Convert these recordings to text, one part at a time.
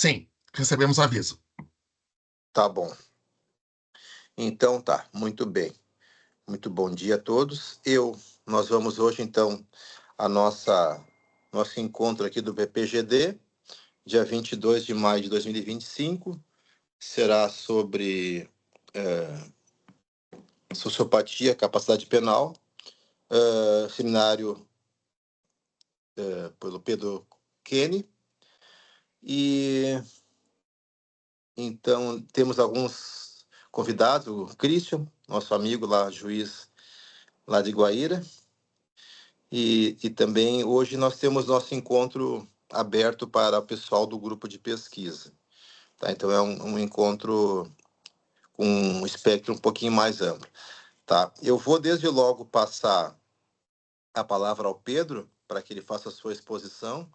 Sim, recebemos aviso. Tá bom. Então tá, muito bem. Muito bom dia a todos. Nós vamos hoje, então, a nosso encontro aqui do BPGD, dia 22 de maio de 2025. Será sobre sociopatia, capacidade penal, seminário pelo Pedro Kenny. E então temos alguns convidados, o Christian, nosso amigo lá, juiz lá de Guaíra. E também hoje nós temos nosso encontro aberto para o pessoal do grupo de pesquisa. Tá? Então é um encontro com um espectro um pouquinho mais amplo. Tá? Eu vou desde logo passar a palavra ao Pedro para que ele faça a sua exposição.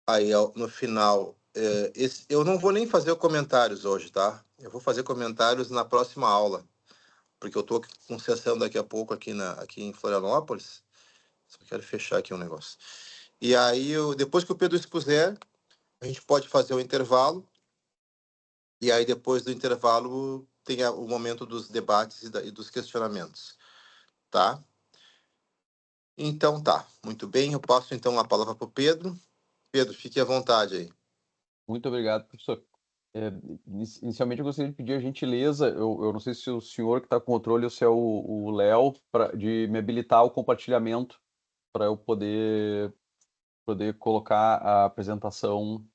Aí no final, eu não vou nem fazer comentários hoje, tá? Eu vou fazer comentários na próxima aula, porque eu estou com sessão daqui a pouco aqui em Florianópolis. Só quero fechar aqui um negócio. E aí, depois que o Pedro expuser, a gente pode fazer o intervalo. E aí, depois do intervalo, tem o momento dos debates e dos questionamentos. Tá? Então, tá. Muito bem. Eu passo, então, a palavra para o Pedro. Pedro, fique à vontade aí. Muito obrigado, professor. Inicialmente, eu gostaria de pedir a gentileza, eu não sei se o senhor que está com o controle ou se é o Léo, de me habilitar o compartilhamento para eu poder colocar a apresentação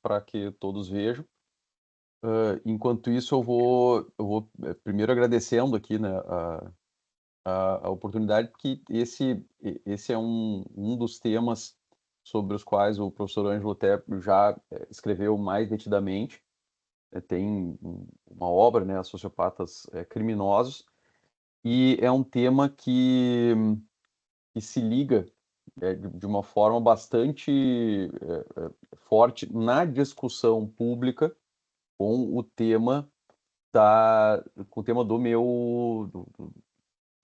para que todos vejam. Enquanto isso, eu vou primeiro agradecendo aqui, né, a oportunidade, porque esse é um dos temas sobre os quais o professor Ângelo até já escreveu mais detidamente. Tem uma obra, né, Sociopatas Criminosos, e é um tema que se liga de uma forma bastante forte na discussão pública com o tema do meu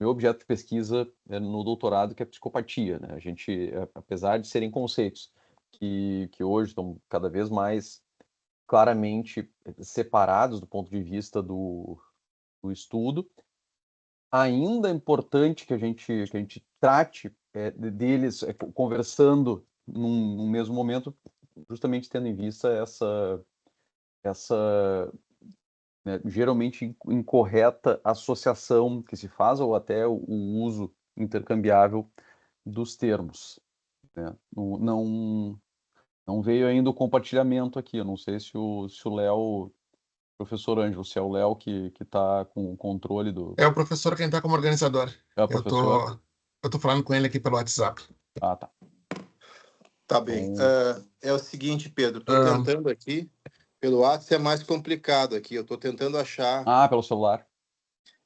objeto de pesquisa no doutorado, que é psicopatia, né? A gente, apesar de serem conceitos que hoje estão cada vez mais claramente separados do ponto de vista do estudo, ainda é importante que a gente trate deles conversando num mesmo momento, justamente tendo em vista essa geralmente incorreta associação que se faz, ou até o uso intercambiável dos termos, né? Não veio ainda o compartilhamento aqui, eu não sei se o Léo, professor Ângelo, se é o Léo que está com o controle do... É o professor quem está como organizador. É o professor? Eu tô falando com ele aqui pelo WhatsApp. Ah, tá. Tá bem. Então... É o seguinte, Pedro, estou tentando aqui, pelo WhatsApp é mais complicado aqui, eu estou tentando achar... Ah, pelo celular.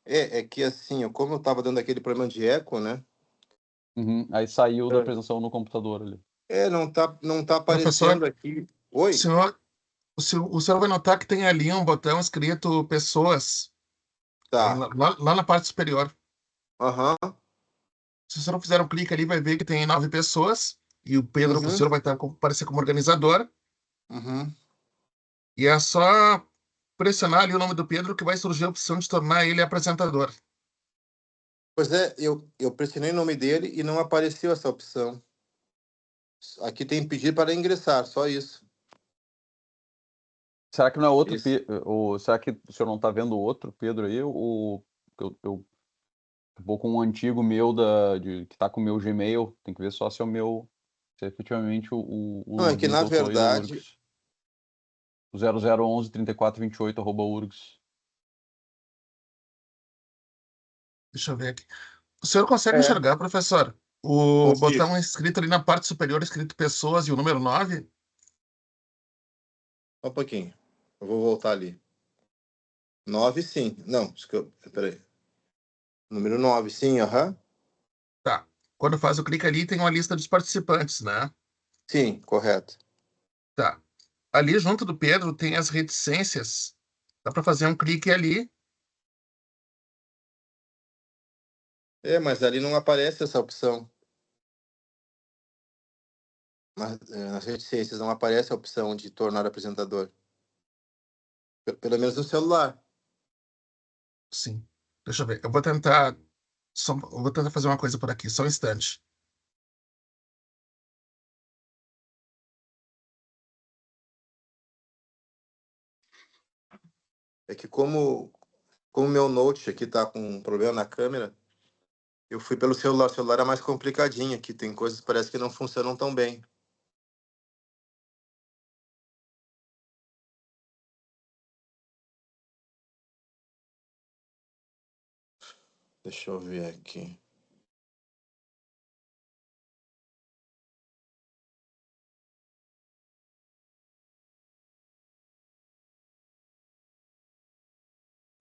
É que assim, como eu estava dando aquele problema de eco, né? Uhum. Aí saiu da apresentação no computador ali. Não tá Professor, aparecendo aqui. Oi? o senhor vai notar que tem ali um botão escrito pessoas, Tá. lá na parte superior. Aham. Se o senhor fizer um clique ali, vai ver que tem 9 pessoas, e o Pedro, o Uhum. senhor vai aparecer como organizador, Uhum. e é só pressionar ali o nome do Pedro que vai surgir a opção de tornar ele apresentador. Pois é, eu pressionei o nome dele e não apareceu essa opção. Aqui tem pedir para ingressar, só isso. Será que não é outro Isso. ou será que o senhor não está vendo outro Pedro aí? Ou eu vou com um antigo meu que está com o meu Gmail, tem que ver só se é o meu, se é efetivamente o Não, é que login que na eu estou aí do verdade... URGS. O 0011-3428 @urgs. Deixa eu ver aqui. O senhor consegue É, enxergar, professor, o consigo. botão escrito ali na parte superior, escrito pessoas e o número 9? Só um pouquinho. Eu vou voltar ali. 9, sim. Não, peraí. Número 9, sim, aham. Tá. Quando faz o clique ali, tem uma lista dos participantes, né? Sim, correto. Tá. Ali junto do Pedro tem as reticências. Dá para fazer um clique ali. Mas ali não aparece essa opção. nas reticências não aparece a opção de tornar apresentador. Pelo menos no celular. Sim. Deixa eu ver. Eu vou tentar fazer uma coisa por aqui, só um instante. É que como meu Note aqui tá com um problema na câmera, eu fui pelo celular. O celular é mais complicadinho aqui, tem coisas que parece que não funcionam tão bem. Deixa eu ver aqui.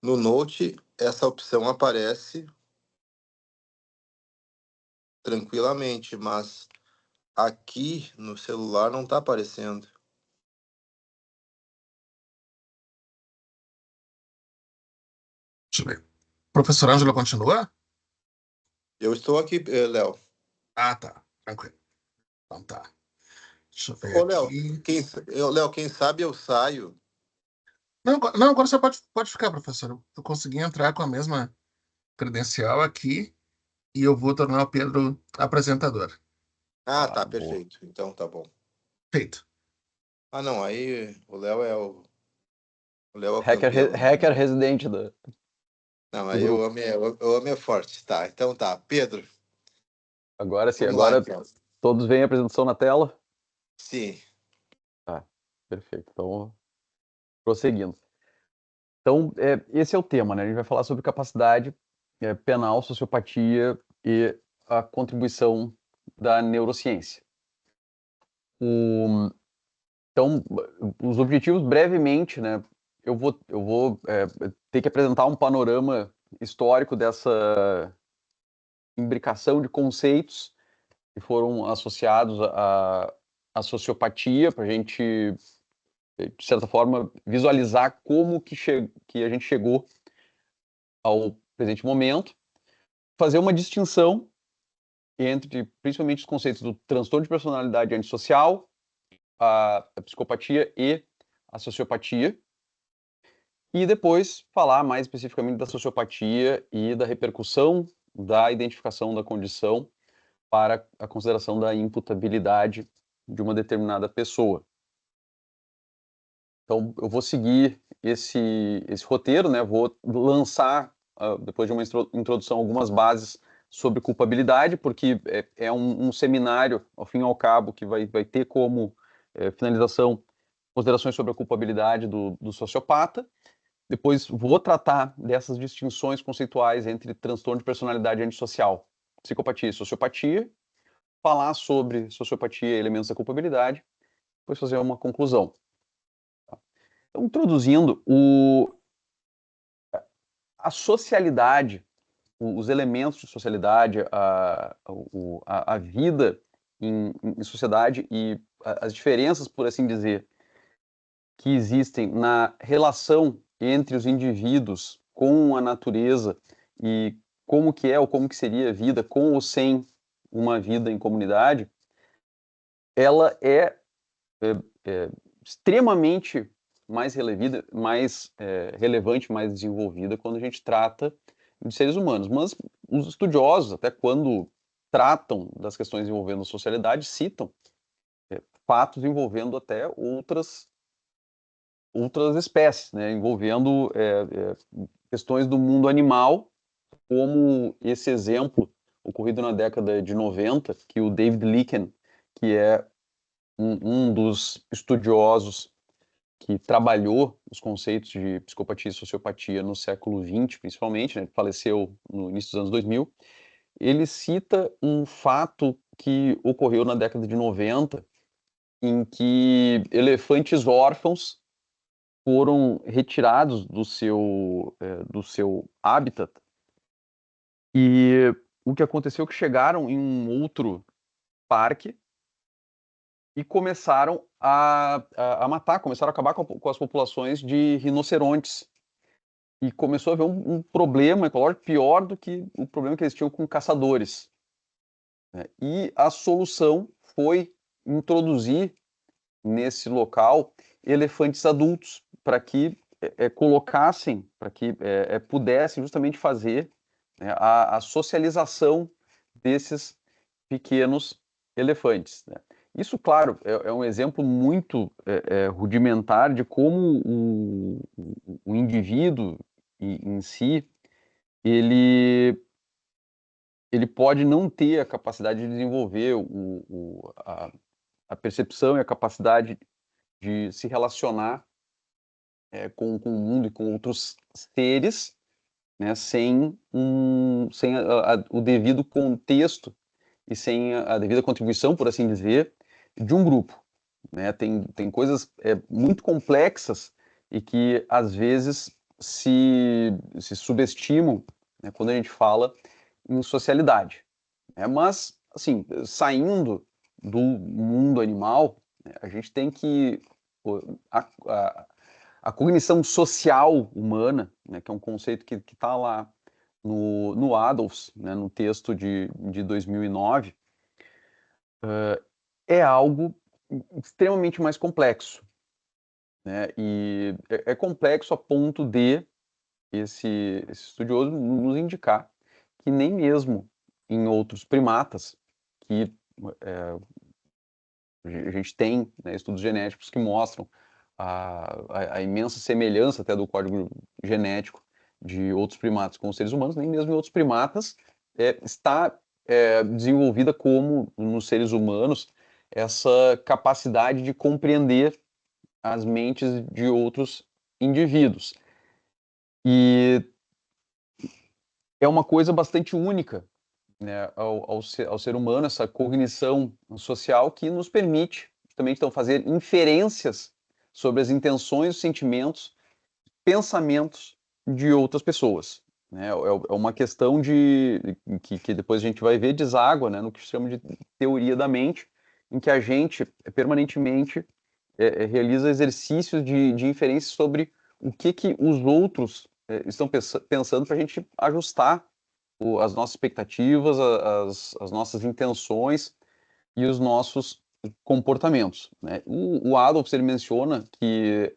No Note, essa opção aparece tranquilamente, mas aqui no celular não tá aparecendo. Deixa eu ver. Professor Ângelo continua? Eu estou aqui, Léo. Ah, tá. Tranquilo. Então tá. Deixa eu ver Ô, Léo, aqui. quem sabe eu saio. Não, agora você pode ficar, professor. Eu consegui entrar com a mesma credencial aqui e eu vou tornar o Pedro apresentador. Ah, Ah, tá, boa. perfeito. Então tá bom. Feito. Ah, não, aí o Léo é o Hacker, campeão, né? hacker residente da, Não, do aí grupo. eu amo é forte. Tá, então tá. Pedro, Agora sim, vamos lá agora então. todos veem a apresentação na tela? Sim. Tá, perfeito. Então, prosseguindo. Então, esse é o tema, né? A gente vai falar sobre capacidade penal, sociopatia e a contribuição da neurociência. Então, os objetivos, brevemente, né? Eu vou ter que apresentar um panorama histórico dessa imbricação de conceitos que foram associados à sociopatia, para a gente, de certa forma, visualizar como que a gente chegou ao presente momento, fazer uma distinção entre, principalmente, os conceitos do transtorno de personalidade antissocial, a psicopatia e a sociopatia, e depois falar mais especificamente da sociopatia e da repercussão da identificação da condição para a consideração da imputabilidade de uma determinada pessoa. Então, eu vou seguir esse roteiro, né? Vou lançar, depois de uma introdução, algumas bases sobre culpabilidade, porque é um seminário, ao fim e ao cabo, que vai ter como finalização considerações sobre a culpabilidade do sociopata. Depois vou tratar dessas distinções conceituais entre transtorno de personalidade antissocial, psicopatia e sociopatia, falar sobre sociopatia e elementos da culpabilidade, depois fazer uma conclusão. Então, introduzindo a socialidade, os elementos de socialidade, a vida em sociedade e as diferenças, por assim dizer, que existem na relação entre os indivíduos com a natureza e como que é ou como que seria a vida com ou sem uma vida em comunidade, ela é extremamente mais relevante, mais desenvolvida quando a gente trata de seres humanos. Mas os estudiosos, até quando tratam das questões envolvendo a socialidade, citam fatos envolvendo até outras espécies, né, envolvendo questões do mundo animal, como esse exemplo ocorrido na década de 90, que o David Lykken, que é um dos estudiosos que trabalhou os conceitos de psicopatia e sociopatia no século XX, principalmente, né, faleceu no início dos anos 2000, ele cita um fato que ocorreu na década de 90, em que elefantes órfãos foram retirados do seu habitat, e o que aconteceu é que chegaram em um outro parque e começaram a matar, começaram a acabar com as populações de rinocerontes. E começou a haver um problema ecológico pior do que o problema que eles tinham com caçadores, né? E a solução foi introduzir nesse local elefantes adultos para que colocassem, para que pudessem justamente fazer, né, a socialização desses pequenos elefantes, né? Isso, claro, é um exemplo muito rudimentar de como o indivíduo em si, ele pode não ter a capacidade de desenvolver a percepção e a capacidade de se relacionar com o mundo e com outros seres, né, sem o devido contexto e sem a devida contribuição, por assim dizer, de um grupo, né? Tem coisas muito complexas e que às vezes se subestimam, né, quando a gente fala em socialidade, né? Mas, assim, saindo do mundo animal, né, a gente tem que a, a, a cognição social humana, né, que é um conceito que está lá no Adolphs, né, no texto de 2009, é algo extremamente mais complexo, né? E é complexo a ponto de esse estudioso nos indicar que nem mesmo em outros primatas, que a gente tem, né, estudos genéticos que mostram a imensa semelhança até do código genético de outros primatas com os seres humanos, nem mesmo em outros primatas está desenvolvida como nos seres humanos essa capacidade de compreender as mentes de outros indivíduos. E é uma coisa bastante única, né, ao ser humano, essa cognição social que nos permite também então fazer inferências sobre as intenções, os sentimentos, pensamentos de outras pessoas, né? É uma questão que depois a gente vai ver deságua, né, no que se chama de teoria da mente, em que a gente permanentemente realiza exercícios de inferência sobre o que os outros estão pensando para a gente ajustar as nossas expectativas, as nossas intenções e os nossos comportamentos, né? O Adolphs ele menciona que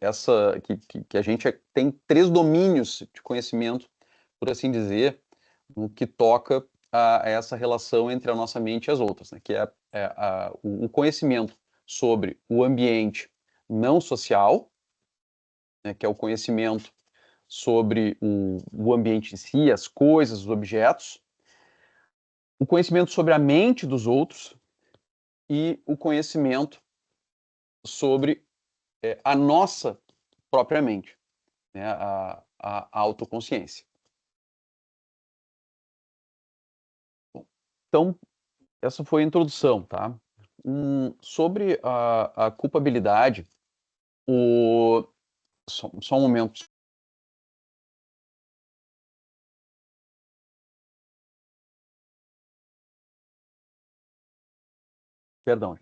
a gente tem 3 domínios de conhecimento, por assim dizer, no que toca a essa relação entre a nossa mente e as outras, né? Que o conhecimento sobre o ambiente não social, né? Que é o conhecimento sobre o ambiente em si, as coisas, os objetos, o conhecimento sobre a mente dos outros e o conhecimento sobre a nossa própria mente, né? A autoconsciência. Bom, então, essa foi a introdução, tá? Sobre a culpabilidade, só um momento. Perdão.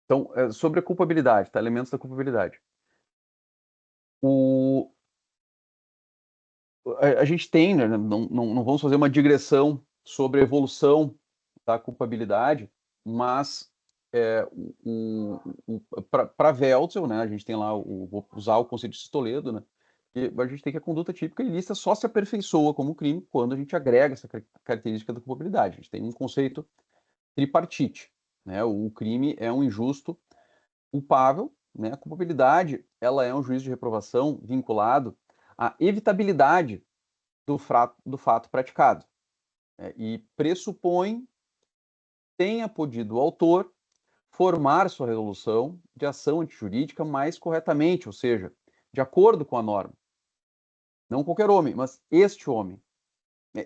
Então, sobre a culpabilidade, tá? Elementos da culpabilidade. A gente tem, né, não vamos fazer uma digressão sobre a evolução da culpabilidade, mas para Welzel, né, a gente tem lá, vou usar o conceito de Toledo, né, que a gente tem que a conduta típica ilícita só se aperfeiçoa como crime quando a gente agrega essa característica da culpabilidade. A gente tem um conceito tripartite, né, o crime é um injusto culpável, né, a culpabilidade ela é um juízo de reprovação vinculado à evitabilidade do fato praticado, né, e pressupõe tenha podido o autor formar sua resolução de ação antijurídica mais corretamente, ou seja, de acordo com a norma. Não qualquer homem, mas este homem.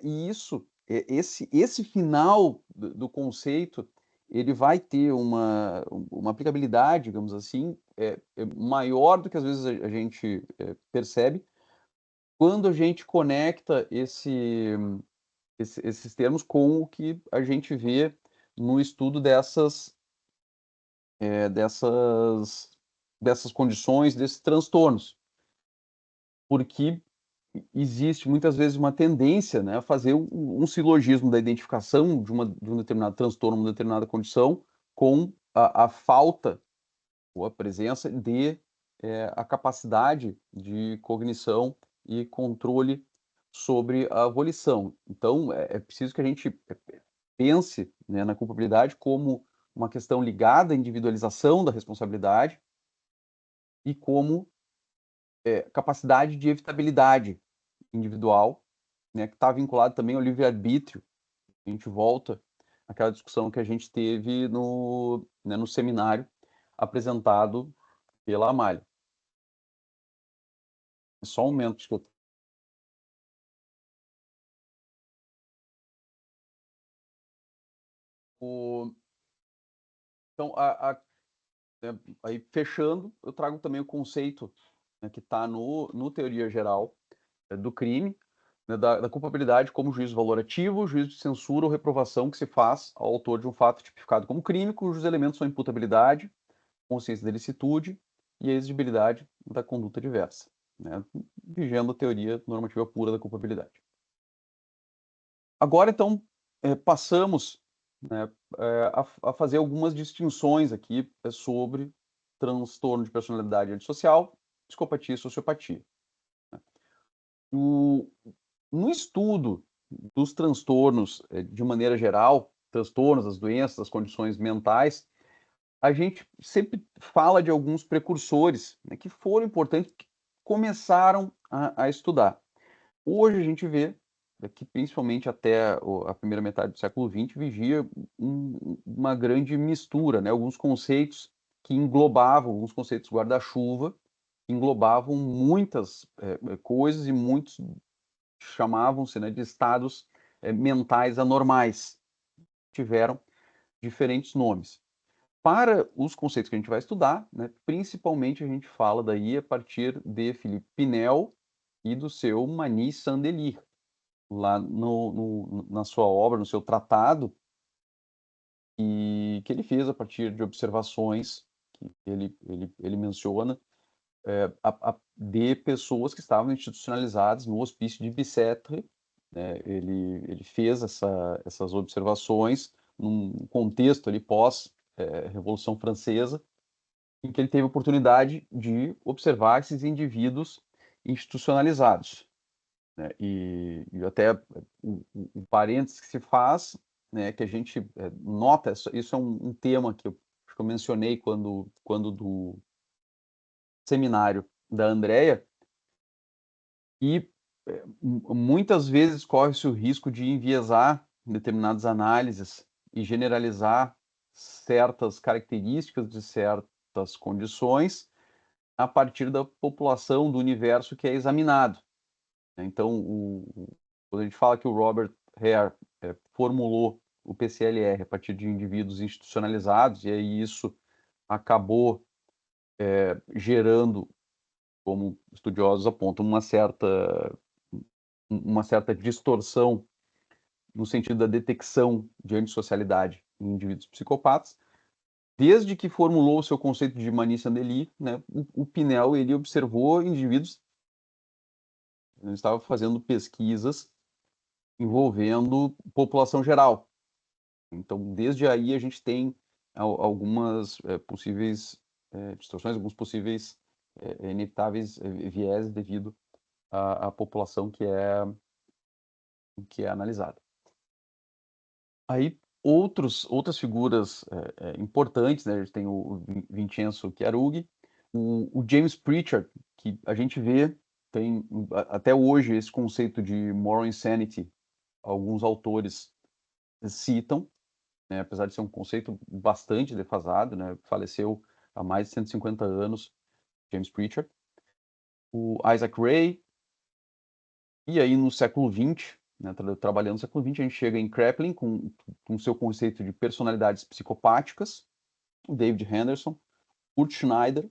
E isso, esse final do conceito, ele vai ter uma aplicabilidade, digamos assim, maior do que às vezes a gente percebe, quando a gente conecta esses termos com o que a gente vê no estudo dessas condições, desses transtornos. Porque existe muitas vezes uma tendência, né, a fazer um silogismo da identificação de um determinado transtorno, uma determinada condição, com a falta ou a presença de a capacidade de cognição e controle sobre a volição. Então, é preciso que a gente pense, né, na culpabilidade como uma questão ligada à individualização da responsabilidade e como capacidade de evitabilidade individual, né, que está vinculado também ao livre-arbítrio. A gente volta àquela discussão que a gente teve no seminário apresentado pela Amália. Só um momento, desculpa. Então, aí fechando, eu trago também o conceito, né, que está no Teoria Geral do Crime, né, da culpabilidade como juízo valorativo, juízo de censura ou reprovação que se faz ao autor de um fato tipificado como crime, cujos elementos são imputabilidade, consciência da ilicitude e a exigibilidade da conduta diversa, né, vigendo a teoria normativa pura da culpabilidade. Agora, então, passamos, né, a fazer algumas distinções aqui sobre transtorno de personalidade antissocial, psicopatia e sociopatia. No estudo dos transtornos, de maneira geral, transtornos, as doenças, as condições mentais, a gente sempre fala de alguns precursores, né, que foram importantes, que começaram a estudar. Hoje a gente vê que, principalmente até a primeira metade do século XX, vigia uma grande mistura, né? Alguns conceitos que englobavam, alguns conceitos guarda-chuva, englobavam muitas coisas e muitos chamavam-se, né, de estados mentais anormais. Tiveram diferentes nomes. Para os conceitos que a gente vai estudar, né, principalmente a gente fala daí a partir de Philippe Pinel e do seu Manny Sandelier, lá na sua obra, no seu tratado, e que ele fez a partir de observações que ele menciona de pessoas que estavam institucionalizadas no hospício de Bicêtre, né? Ele fez essas observações num contexto ali pós Revolução Francesa, em que ele teve a oportunidade de observar esses indivíduos institucionalizados, né? E até o parênteses que se faz, né, que a gente nota, isso é um tema que acho que eu mencionei quando do seminário da Andrea, e muitas vezes corre-se o risco de enviesar determinadas análises e generalizar certas características de certas condições a partir da população do universo que é examinado. Então, quando a gente fala que o Robert Hare formulou o PCLR a partir de indivíduos institucionalizados, e aí isso acabou gerando, como estudiosos apontam, uma certa distorção no sentido da detecção de antissocialidade em indivíduos psicopatas. Desde que formulou o seu conceito de Manny Sandelier, né, o Pinel ele observou indivíduos, ele estava fazendo pesquisas envolvendo população geral. Então, desde aí a gente tem algumas possíveis distorções, alguns possíveis inevitáveis viés devido à população que é analisada. Aí, outras figuras importantes, né? A gente tem o Vincenzo Chiarughi, o James Pritchard, que a gente vê, tem até hoje esse conceito de moral insanity, alguns autores citam, né, apesar de ser um conceito bastante defasado, né, faleceu há mais de 150 anos, James Pritchard, o Isaac Ray, e aí no século XX, né, trabalhando no século XX, a gente chega em Kraepelin com seu conceito de personalidades psicopáticas, o David Henderson, Kurt Schneider,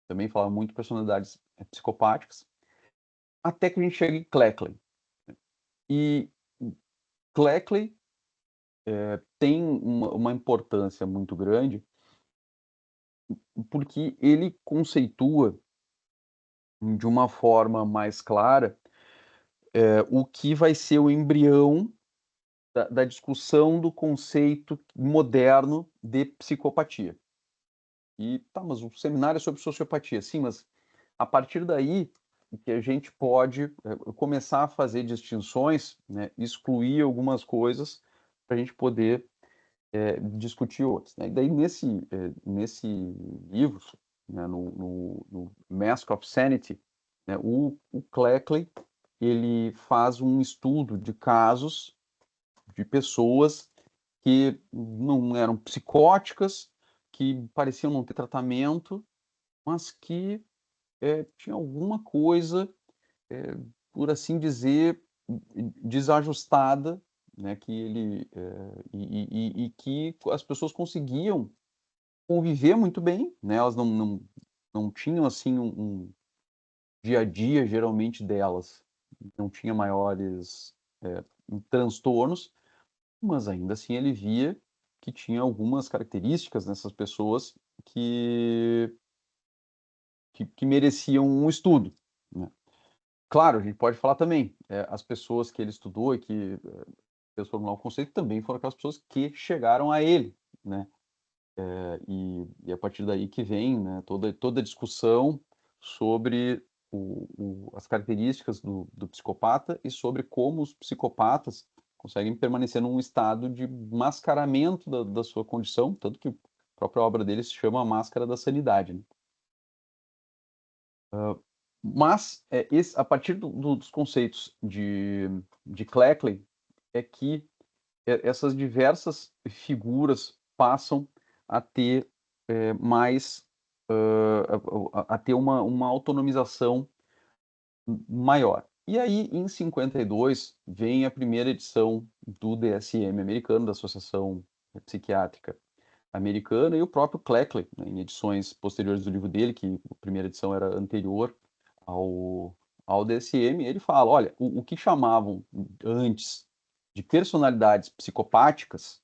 também fala muito de personalidades psicopáticas, até que a gente chega em Cleckley. E Cleckley tem uma importância muito grande, porque ele conceitua de uma forma mais clara o que vai ser o embrião da discussão do conceito moderno de psicopatia. E tá, mas o seminário é sobre sociopatia, sim, mas a partir daí que a gente pode começar a fazer distinções, né, excluir algumas coisas para a gente poder discutir outras. Né? E daí nesse livro, né, no Mask of Sanity, né, o Cleckley ele faz um estudo de casos de pessoas que não eram psicóticas, que pareciam não ter tratamento, mas que tinha alguma coisa, por assim dizer, desajustada, né, que ele e que as pessoas conseguiam conviver muito bem, né, elas não tinham assim um dia a dia geralmente delas, não tinha maiores transtornos, mas ainda assim ele via que tinha algumas características nessas pessoas que que mereciam um estudo, né. Claro, a gente pode falar também, as pessoas que ele estudou e que fez formular o conceito também foram aquelas pessoas que chegaram a ele, né. E a partir daí que vem, né, toda a discussão sobre as características do psicopata e sobre como os psicopatas conseguem permanecer num estado de mascaramento da sua condição, tanto que a própria obra dele se chama A Máscara da Sanidade, né. Mas, a partir dos conceitos de Cleckley, é que essas diversas figuras passam a ter mais, a ter uma autonomização maior. E aí, em 52, vem a primeira edição do DSM americano, da Associação Psiquiátrica Americana, e o próprio Cleckley, né, em edições posteriores do livro dele, que a primeira edição era anterior ao DSM, ele fala, olha, o que chamavam antes de personalidades psicopáticas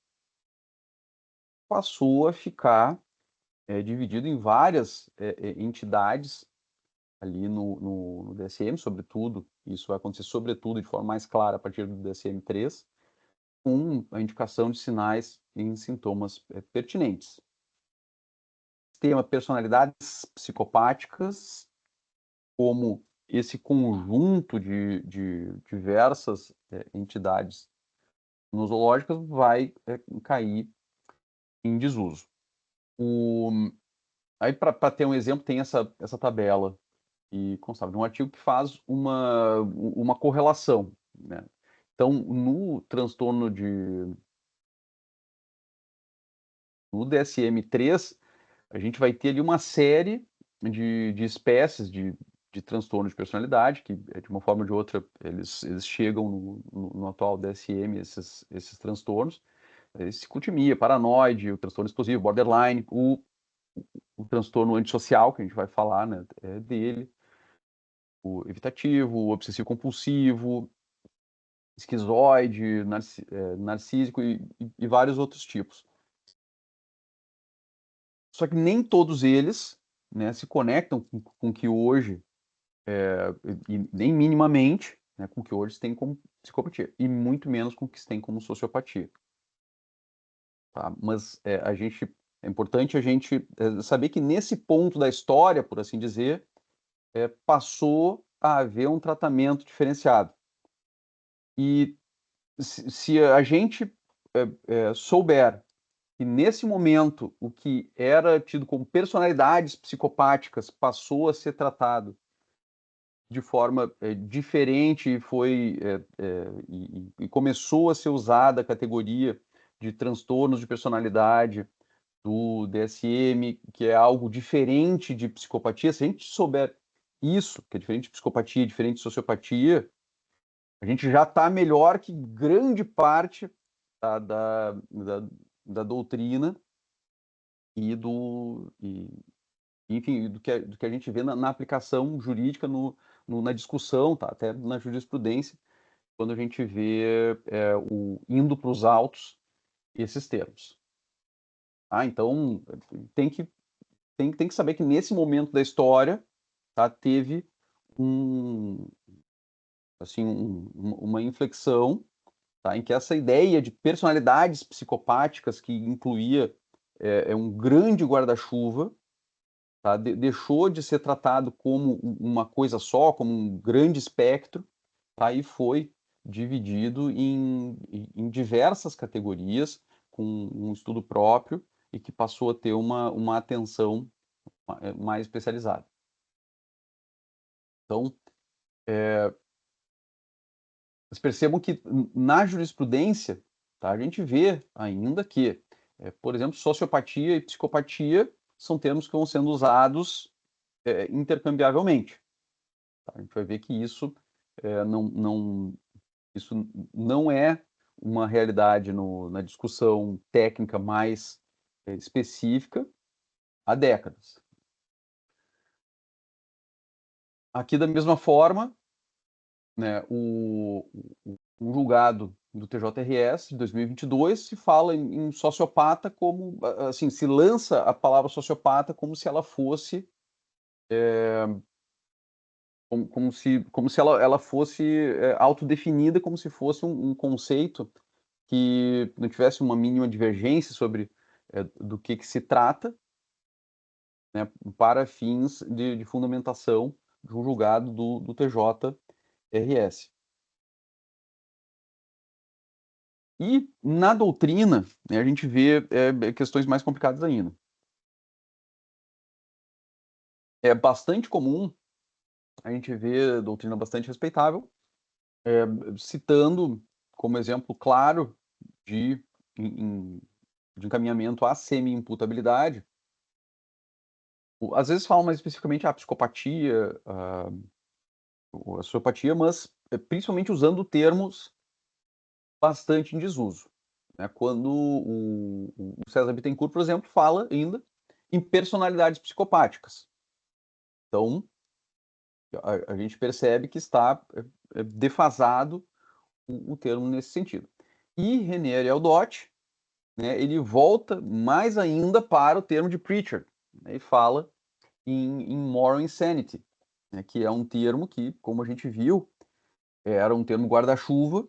passou a ficar dividido em várias entidades ali no DSM, sobretudo, isso vai acontecer sobretudo de forma mais clara a partir do DSM-3, com a indicação de sinais e sintomas pertinentes. Tema personalidades psicopáticas, como esse conjunto de diversas entidades nosológicas vai cair em desuso. Aí, para ter um exemplo, tem essa tabela e constava de um artigo que faz uma correlação, né? Então, no DSM-3, a gente vai ter ali uma série de espécies de transtorno de personalidade, que de uma forma ou de outra eles chegam no atual DSM, esses transtornos. Ciclotimia, paranoide, o transtorno explosivo, borderline, o transtorno antissocial, que a gente vai falar, né, dele, o evitativo, o obsessivo compulsivo, esquizoide, narcísico e vários outros tipos. Só que nem todos eles, né, se conectam com o que hoje, e nem minimamente, né, com o que hoje se tem como psicopatia, e muito menos com o que se tem como sociopatia. Tá? Mas é importante a gente saber que nesse ponto da história, por assim dizer, passou a haver um tratamento diferenciado. E se a gente souber que nesse momento o que era tido como personalidades psicopáticas passou a ser tratado de forma diferente e e começou a ser usada a categoria de transtornos de personalidade do DSM, que é algo diferente de psicopatia. Se a gente souber isso, que é diferente de psicopatia, diferente de sociopatia, a gente já está melhor que grande parte da doutrina e enfim, do que a gente vê na aplicação jurídica, na discussão, tá? Até na jurisprudência, quando a gente vê indo para os autos esses termos. Então, tem que saber que nesse momento da história, tá, teve assim, uma inflexão, tá, em que essa ideia de personalidades psicopáticas, que incluía um grande guarda-chuva, tá, deixou de ser tratado como uma coisa só, como um grande espectro, tá, e foi dividido em diversas categorias, com um estudo próprio, e que passou a ter uma atenção mais especializada. Então, vocês percebam que na jurisprudência, tá, a gente vê ainda que, por exemplo, sociopatia e psicopatia são termos que vão sendo usados intercambiavelmente. Tá? A gente vai ver que isso isso não é uma realidade na discussão técnica mais específica há décadas. Aqui, da mesma forma, né, um julgado do TJRS de 2022 se fala em sociopata como, assim, se lança a palavra sociopata como se ela fosse como se ela fosse autodefinida, como se fosse um conceito que não tivesse uma mínima divergência sobre do que se trata, né, para fins de fundamentação de um julgado do TJRS. E na doutrina, né, a gente vê questões mais complicadas ainda. É bastante comum a gente ver doutrina bastante respeitável, citando como exemplo claro de, de encaminhamento à semi-imputabilidade, às vezes falam mais especificamente a psicopatia, a sociopatia, mas principalmente usando termos bastante em desuso. Né? Quando o César Bittencourt, por exemplo, fala ainda em personalidades psicopáticas. Então, a gente percebe que está defasado o termo nesse sentido. E René Ariel Dott, né, ele volta mais ainda para o termo de Pritchard, né, e fala em moral insanity, né, que é um termo que, como a gente viu, era um termo guarda-chuva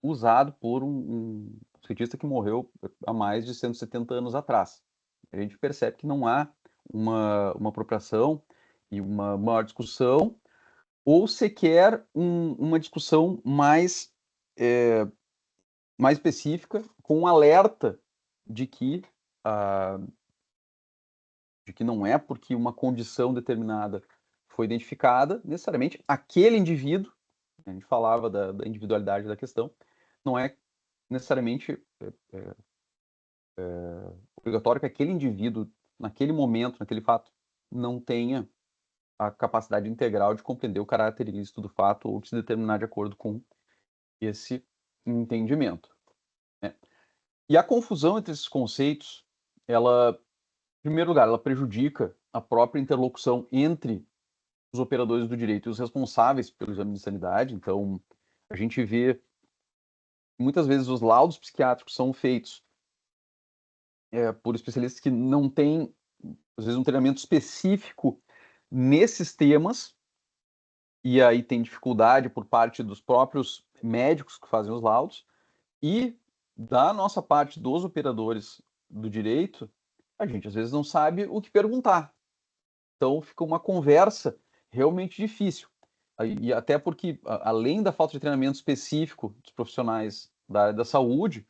usado por um cientista que morreu há mais de 170 anos atrás. A gente percebe que não há uma apropriação e uma maior discussão, ou sequer uma discussão mais específica, com um alerta de que, de que não é porque uma condição determinada foi identificada, necessariamente aquele indivíduo, a gente falava da individualidade da questão, não é necessariamente obrigatório que aquele indivíduo, naquele momento, naquele fato, não tenha a capacidade integral de compreender o caráter ilícito do fato ou de se determinar de acordo com esse entendimento. Né? E a confusão entre esses conceitos, ela, em primeiro lugar, ela prejudica a própria interlocução entre os operadores do direito e os responsáveis pelo exame de sanidade. Então, a gente vê muitas vezes os laudos psiquiátricos são feitos por especialistas que não têm, às vezes, um treinamento específico nesses temas, e aí tem dificuldade por parte dos próprios médicos que fazem os laudos, e da nossa parte dos operadores do direito, a gente às vezes não sabe o que perguntar. Então fica uma conversa realmente difícil. E até porque, além da falta de treinamento específico dos profissionais da área da saúde,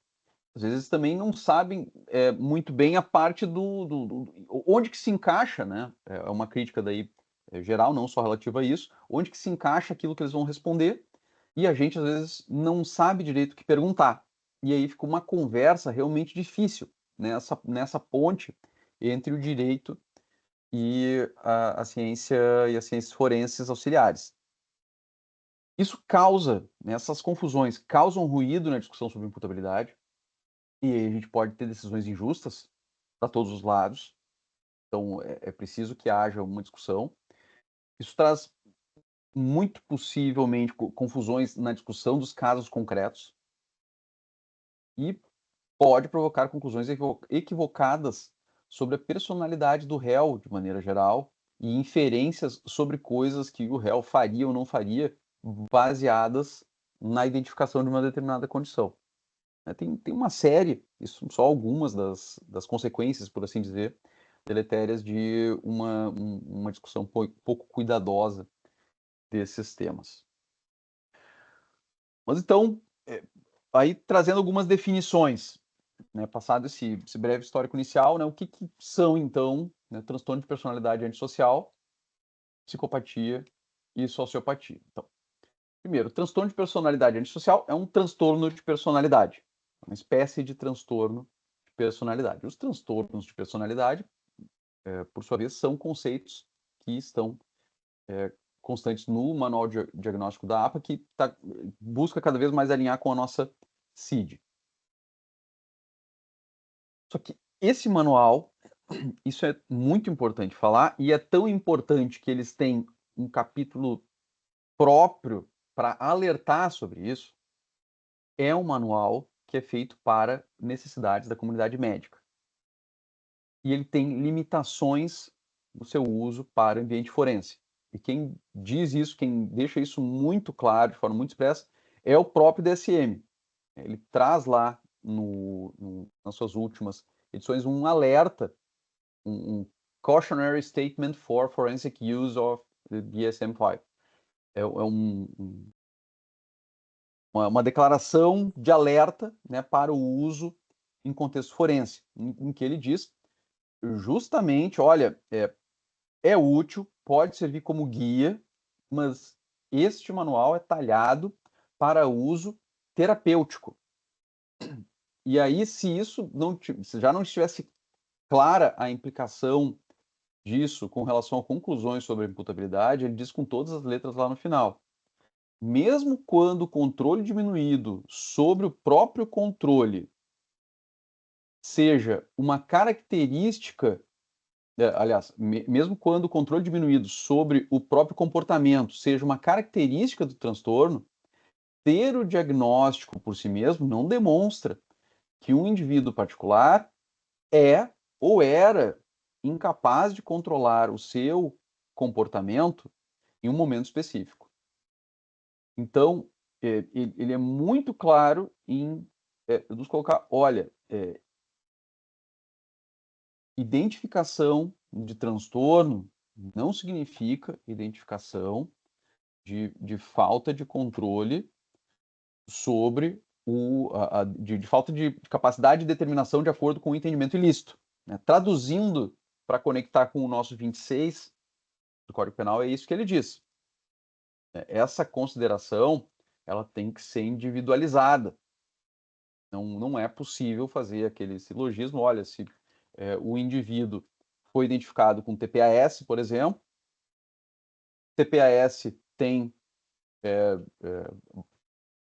às vezes também não sabem muito bem a parte onde que se encaixa, né? É uma crítica daí geral, não só relativa a isso, onde que se encaixa aquilo que eles vão responder, e a gente às vezes não sabe direito o que perguntar. E aí fica uma conversa realmente difícil nessa ponte entre o direito e a ciência e as ciências forenses auxiliares. Isso causa, né, essas confusões causam ruído na discussão sobre imputabilidade, e aí a gente pode ter decisões injustas para todos os lados. Então é preciso que haja uma discussão. Isso traz muito possivelmente confusões na discussão dos casos concretos e pode provocar conclusões equivocadas sobre a personalidade do réu de maneira geral e inferências sobre coisas que o réu faria ou não faria baseadas na identificação de uma determinada condição. Tem uma série, isso são só algumas das consequências, por assim dizer, deletérias de uma discussão pouco cuidadosa desses temas. Mas então, aí trazendo algumas definições, né, passado esse breve histórico inicial, né, o que são, então, né, transtorno de personalidade antissocial, psicopatia e sociopatia. Então, primeiro, transtorno de personalidade antissocial é um transtorno de personalidade, uma espécie de transtorno de personalidade. Os transtornos de personalidade, por sua vez, são conceitos que estão constantes no manual diagnóstico da APA, que busca cada vez mais alinhar com a nossa CID. Só que esse manual, isso é muito importante falar, e é tão importante que eles têm um capítulo próprio para alertar sobre isso, é um manual que é feito para necessidades da comunidade médica. E ele tem limitações no seu uso para ambiente forense. E quem diz isso, quem deixa isso muito claro, de forma muito expressa, é o próprio DSM. Ele traz lá, nas suas últimas edições, um alerta, um cautionary statement for forensic use of the DSM-5. É uma declaração de alerta, né, para o uso em contexto forense, em que ele diz justamente, olha, é útil, pode servir como guia, mas este manual é talhado para uso terapêutico. E aí, se isso se já não estivesse clara a implicação disso com relação a conclusões sobre a imputabilidade, ele diz com todas as letras lá no final. Mesmo quando o controle diminuído sobre o próprio controle seja uma característica, aliás, mesmo quando o controle diminuído sobre o próprio comportamento seja uma característica do transtorno, ter o diagnóstico por si mesmo não demonstra que um indivíduo particular é ou era incapaz de controlar o seu comportamento em um momento específico. Então, ele é muito claro em nos colocar, olha, identificação de transtorno não significa identificação de falta de controle sobre de falta de capacidade de determinação de acordo com o entendimento ilícito. Né? Traduzindo para conectar com o nosso 26 do Código Penal, é isso que ele diz. Essa consideração ela tem que ser individualizada. Não é possível fazer aquele silogismo, olha, se o indivíduo foi identificado com TPAS, por exemplo, TPAS tem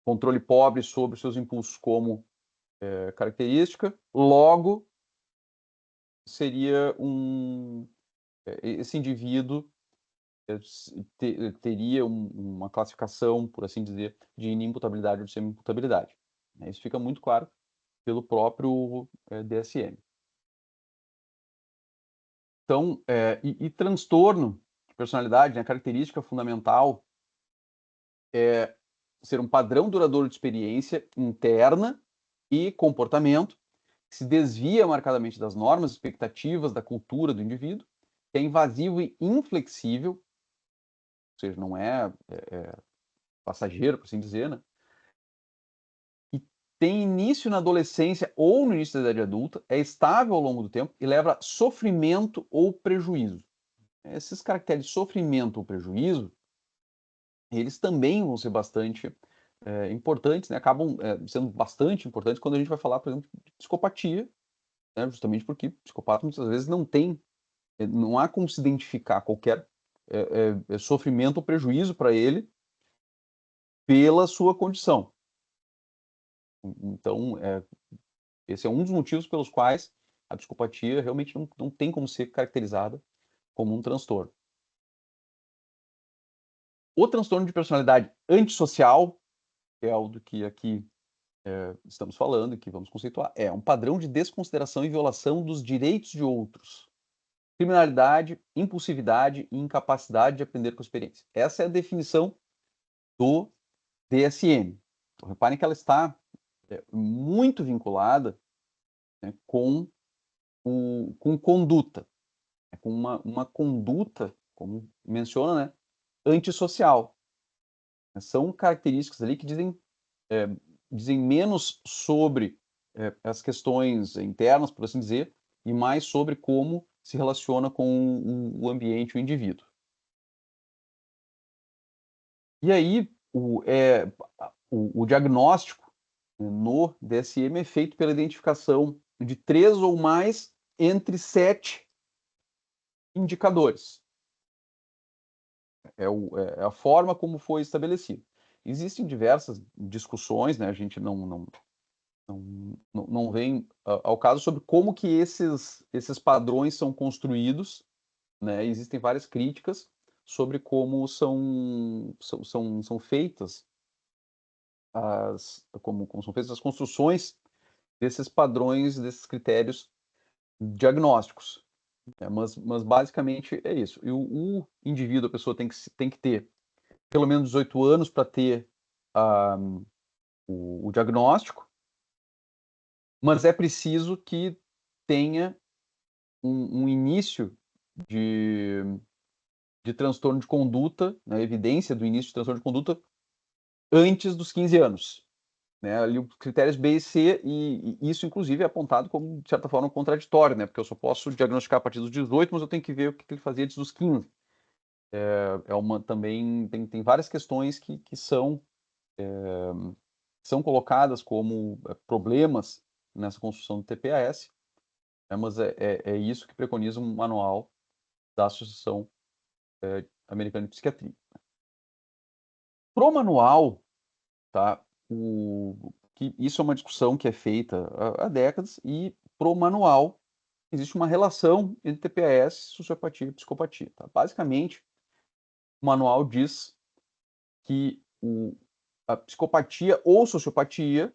controle pobre sobre os seus impulsos como característica, logo seria esse indivíduo teria uma classificação, por assim dizer, de inimputabilidade ou de semi-imputabilidade. Isso fica muito claro pelo próprio DSM. Então, transtorno de personalidade, né, a característica fundamental é ser um padrão duradouro de experiência interna e comportamento que se desvia marcadamente das normas, expectativas da cultura do indivíduo, que é invasivo e inflexível, ou seja, não é passageiro, por assim dizer, né? E tem início na adolescência ou no início da idade adulta, é estável ao longo do tempo e leva a sofrimento ou prejuízo. Esses caracteres de sofrimento ou prejuízo, eles também vão ser bastante importantes, né? Acabam sendo bastante importantes quando a gente vai falar, por exemplo, de psicopatia, né? Justamente porque psicopata muitas vezes não há como se identificar qualquer sofrimento ou prejuízo para ele pela sua condição. Então, esse é um dos motivos pelos quais a psicopatia realmente não tem como ser caracterizada como um transtorno. O transtorno de personalidade antissocial, que é o do que aqui estamos falando e que vamos conceituar, é um padrão de desconsideração e violação dos direitos de outros. Criminalidade, impulsividade e incapacidade de aprender com a experiência. Essa é a definição do DSM. Então, reparem que ela está muito vinculada, né, com conduta, com uma conduta, como menciona, né, antissocial. São características ali que dizem menos sobre as questões internas, por assim dizer, e mais sobre como se relaciona com o ambiente, o indivíduo. E aí, o diagnóstico no DSM é feito pela identificação de 3 ou mais entre 7 indicadores. É a forma como foi estabelecido. Existem diversas discussões, né? A gente não vem ao caso sobre como que esses padrões são construídos, né? Existem várias críticas sobre como são feitas como são feitas as construções desses padrões, desses critérios diagnósticos. Mas basicamente é isso. E o indivíduo, a pessoa tem que ter pelo menos 18 anos para ter o diagnóstico, mas é preciso que tenha um início de transtorno de conduta, né, evidência do início de transtorno de conduta antes dos 15 anos. Né, ali os critérios B e C, e isso inclusive é apontado como, de certa forma, contraditório, né, porque eu só posso diagnosticar a partir dos 18, mas eu tenho que ver o que ele fazia antes dos 15. Também tem várias questões que são colocadas como problemas nessa construção do TPAS, né, mas é isso que preconiza um manual da Associação Americana de Psiquiatria. Pro manual, tá, que isso é uma discussão que é feita há décadas, e pro manual existe uma relação entre TPAS, sociopatia e psicopatia. Tá? Basicamente, o manual diz que a psicopatia ou sociopatia,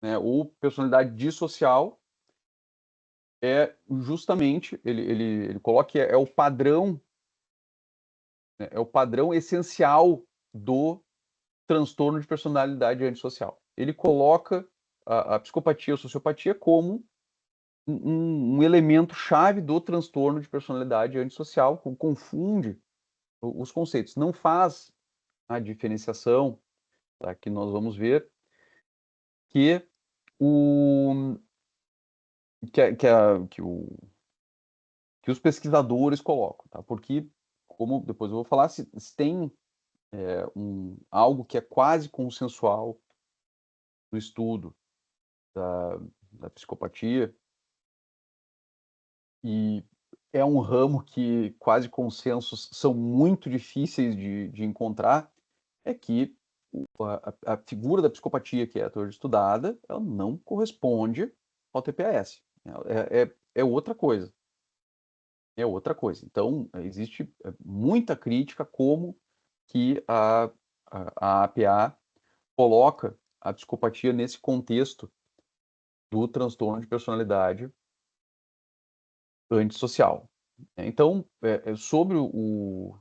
né, ou personalidade dissocial, é justamente, ele coloca que é o padrão, né, é o padrão essencial do transtorno de personalidade antissocial. Ele coloca a psicopatia ou sociopatia como um elemento chave do transtorno de personalidade antissocial, confunde os conceitos, não faz a diferenciação, tá, que nós vamos ver, que o que os pesquisadores colocam, tá? Porque, como depois eu vou falar, se tem algo que é quase consensual no estudo da psicopatia, e é um ramo que quase consensos são muito difíceis de encontrar, é que a figura da psicopatia que é hoje estudada, ela não corresponde ao TPAS. É outra coisa. É outra coisa. Então, existe muita crítica como que a APA coloca a psicopatia nesse contexto do transtorno de personalidade antissocial. Então, sobre o,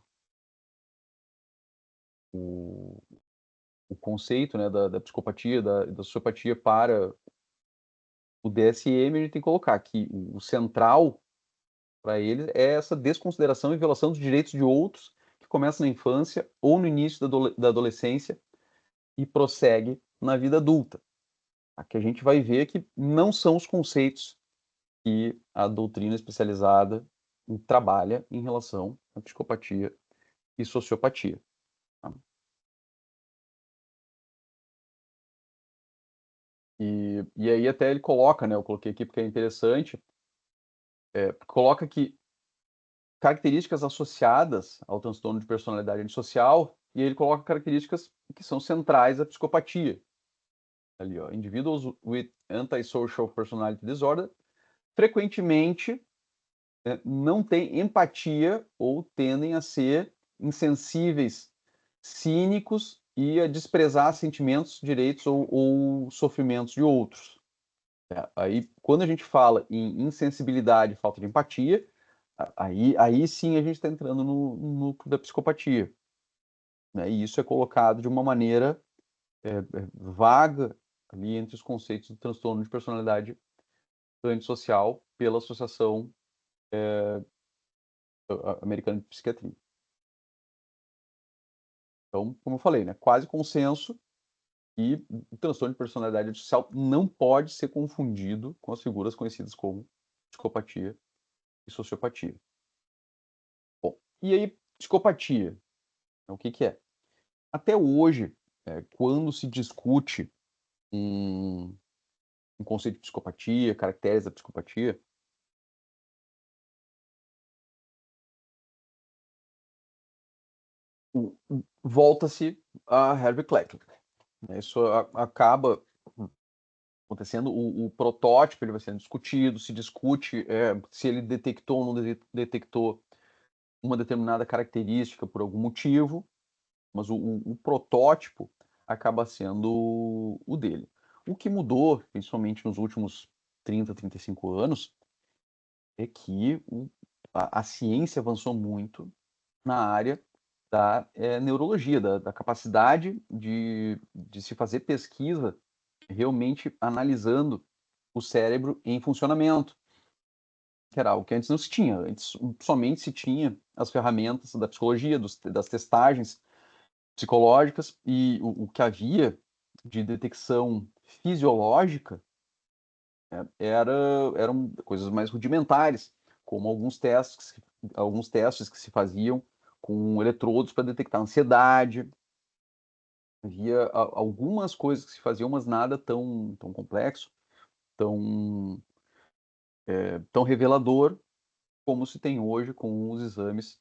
o conceito, né, da psicopatia, da sociopatia para o DSM, a gente tem que colocar que o central para ele é essa desconsideração e violação dos direitos de outros, que começa na infância ou no início da adolescência e prossegue na vida adulta. Aqui a gente vai ver que não são os conceitos que a doutrina especializada trabalha em relação à psicopatia e sociopatia. Tá? E aí até ele coloca, né, eu coloquei aqui porque é interessante, coloca que características associadas ao transtorno de personalidade antissocial, e ele coloca características que são centrais à psicopatia. Ali, ó, individuals with antisocial personality disorder frequentemente não têm empatia ou tendem a ser insensíveis, cínicos e a desprezar sentimentos, direitos ou sofrimentos de outros. Aí, quando a gente fala em insensibilidade, falta de empatia, aí sim a gente está entrando no núcleo da psicopatia. né? E isso é colocado de uma maneira vaga ali entre os conceitos do transtorno de personalidade antissocial pela Associação Americana de Psiquiatria. Então, como eu falei, né, quase consenso que o transtorno de personalidade antissocial não pode ser confundido com as figuras conhecidas como psicopatia e sociopatia. Bom, e aí, psicopatia, o que que é? Até hoje, quando se discute um conceito de psicopatia, caracteres da psicopatia, volta-se a Harvey Kleckler, né? Isso acaba acontecendo, o protótipo ele vai sendo discutido, se discute se ele detectou ou não detectou uma determinada característica por algum motivo, mas o protótipo acaba sendo o dele. O que mudou, principalmente nos últimos 30, 35 anos, é que a ciência avançou muito na área da neurologia, da capacidade de se fazer pesquisa realmente analisando o cérebro em funcionamento, que era algo que antes não se tinha. Antes somente se tinha as ferramentas da psicologia, das testagens psicológicas, e o que havia de detecção fisiológica eram coisas mais rudimentares, como alguns testes que se faziam com eletrodos para detectar ansiedade. Havia algumas coisas que se faziam, mas nada tão complexo, tão, tão revelador como se tem hoje com os exames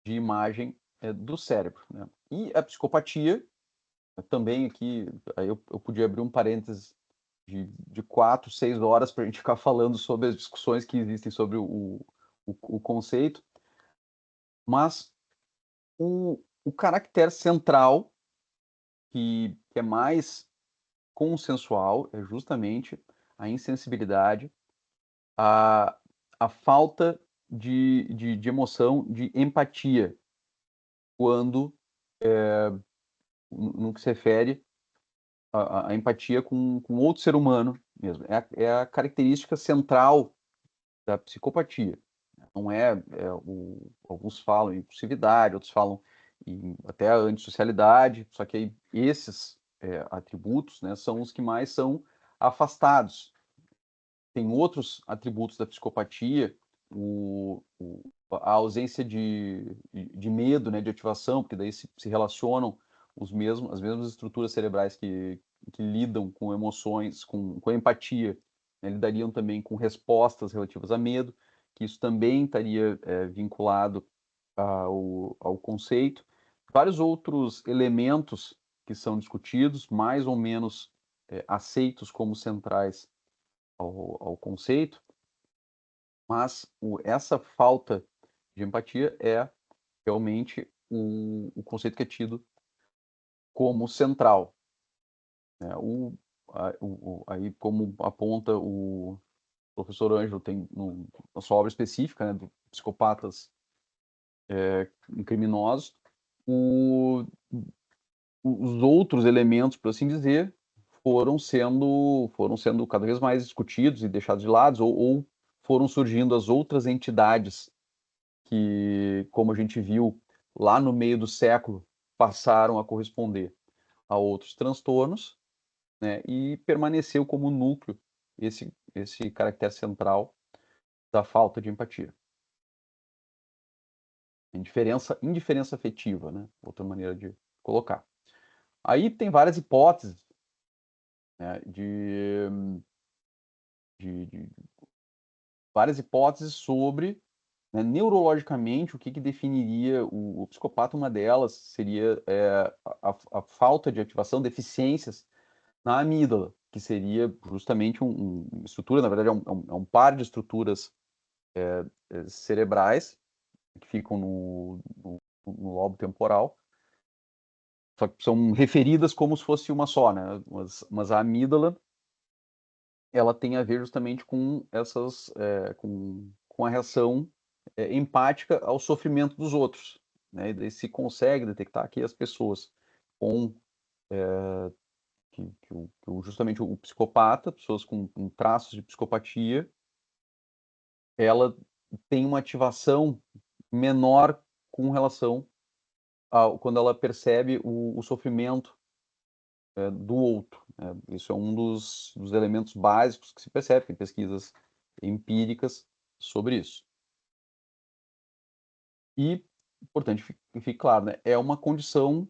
de imagem do cérebro, né? E a psicopatia, também aqui, aí eu podia abrir um parênteses de 4, 6 horas para a gente ficar falando sobre as discussões que existem sobre o conceito, mas o caractere central, que é mais consensual, é justamente a insensibilidade, a, a falta de emoção, de empatia, quando no que se refere à empatia com outro ser humano mesmo. É a característica central da psicopatia. Não alguns falam em impulsividade, outros falam até a antissocialidade, só que aí esses atributos, né, são os que mais são afastados. Tem outros atributos da psicopatia, a ausência de medo, né, de ativação, porque daí se relacionam as mesmas estruturas cerebrais que lidam com emoções, com empatia, né, lidariam também com respostas relativas a medo, que isso também estaria vinculado ao conceito. Vários outros elementos que são discutidos, mais ou menos aceitos como centrais ao conceito, mas essa falta de empatia é realmente o conceito que é tido como central, né? Aí, como aponta o professor Ângelo, tem na sua obra específica, né, do Psicopatas Criminosos, os outros elementos, por assim dizer, foram sendo cada vez mais discutidos e deixados de lado, ou foram surgindo as outras entidades que, como a gente viu lá no meio do século, passaram a corresponder a outros transtornos, né, e permaneceu como núcleo esse caractere central da falta de empatia. Indiferença afetiva, né, outra maneira de colocar. Aí tem várias hipóteses, né, de várias hipóteses sobre, né, neurologicamente o que definiria o psicopata. Uma delas seria a falta de ativação, deficiências na amígdala, que seria justamente uma estrutura, na verdade é um par de estruturas cerebrais que ficam no lobo temporal, só que são referidas como se fosse uma só, né? Mas a amígdala, ela tem a ver justamente com com a reação empática ao sofrimento dos outros. né? E daí se consegue detectar que as pessoas com justamente o psicopata, pessoas com traços de psicopatia, ela tem uma ativação menor com relação quando ela percebe o sofrimento do outro, né? Isso é um dos elementos básicos que se percebe, tem pesquisas empíricas sobre isso. E, importante que fique claro, né? É uma condição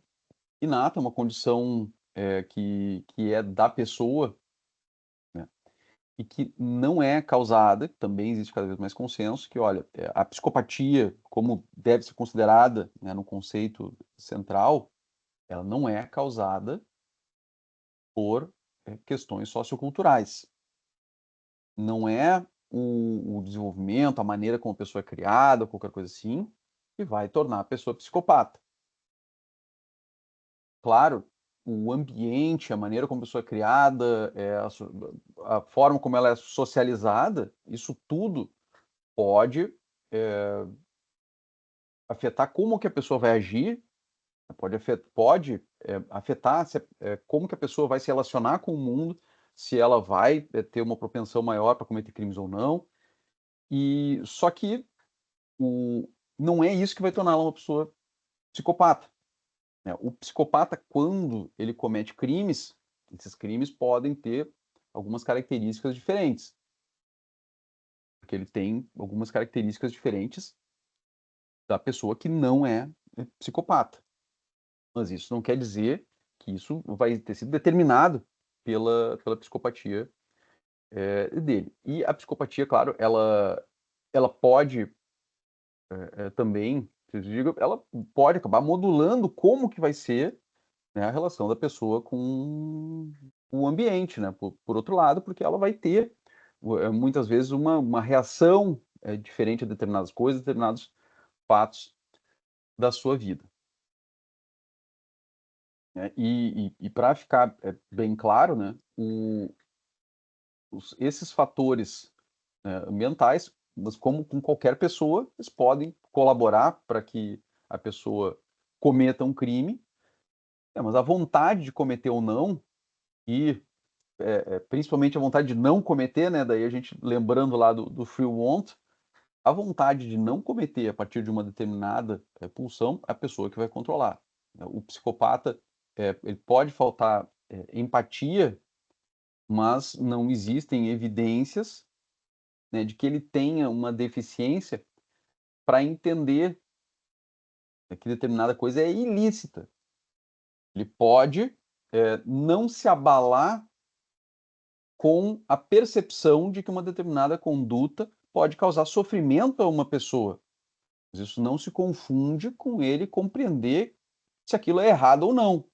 inata, uma condição que é da pessoa, né? E que não é causada, também existe cada vez mais consenso, que, olha, a psicopatia, como deve ser considerada, né, no conceito central, ela não é causada por questões socioculturais. Não é o desenvolvimento, a maneira como a pessoa é criada, qualquer coisa assim, que vai tornar a pessoa psicopata. Claro, o ambiente, a maneira como a pessoa é criada, a forma como ela é socializada, isso tudo pode afetar como que a pessoa vai agir, pode afetar como que a pessoa vai se relacionar com o mundo, se ela vai ter uma propensão maior para cometer crimes ou não. E só que não é isso que vai torná-la uma pessoa psicopata, né? O psicopata, quando ele comete crimes, esses crimes podem ter algumas características diferentes, porque ele tem algumas características diferentes da pessoa que não é psicopata. Mas isso não quer dizer que isso vai ter sido determinado pela psicopatia dele. E a psicopatia, claro, ela pode também, ela pode acabar modulando como que vai ser, né, a relação da pessoa com o ambiente, né? Por outro lado, porque ela vai ter muitas vezes uma reação diferente a determinadas coisas, determinados fatos da sua vida, né? E para ficar bem claro, né, esses fatores ambientais, mas como com qualquer pessoa, eles podem colaborar para que a pessoa cometa um crime, mas a vontade de cometer ou não, e principalmente a vontade de não cometer, né? Daí a gente lembrando lá do free want, a vontade de não cometer a partir de uma determinada pulsão, é a pessoa que vai controlar, né? O psicopata, ele pode faltar empatia, mas não existem evidências, né, de que ele tenha uma deficiência para entender que determinada coisa é ilícita. Ele pode não se abalar com a percepção de que uma determinada conduta pode causar sofrimento a uma pessoa. Mas isso não se confunde com ele compreender se aquilo é errado ou não.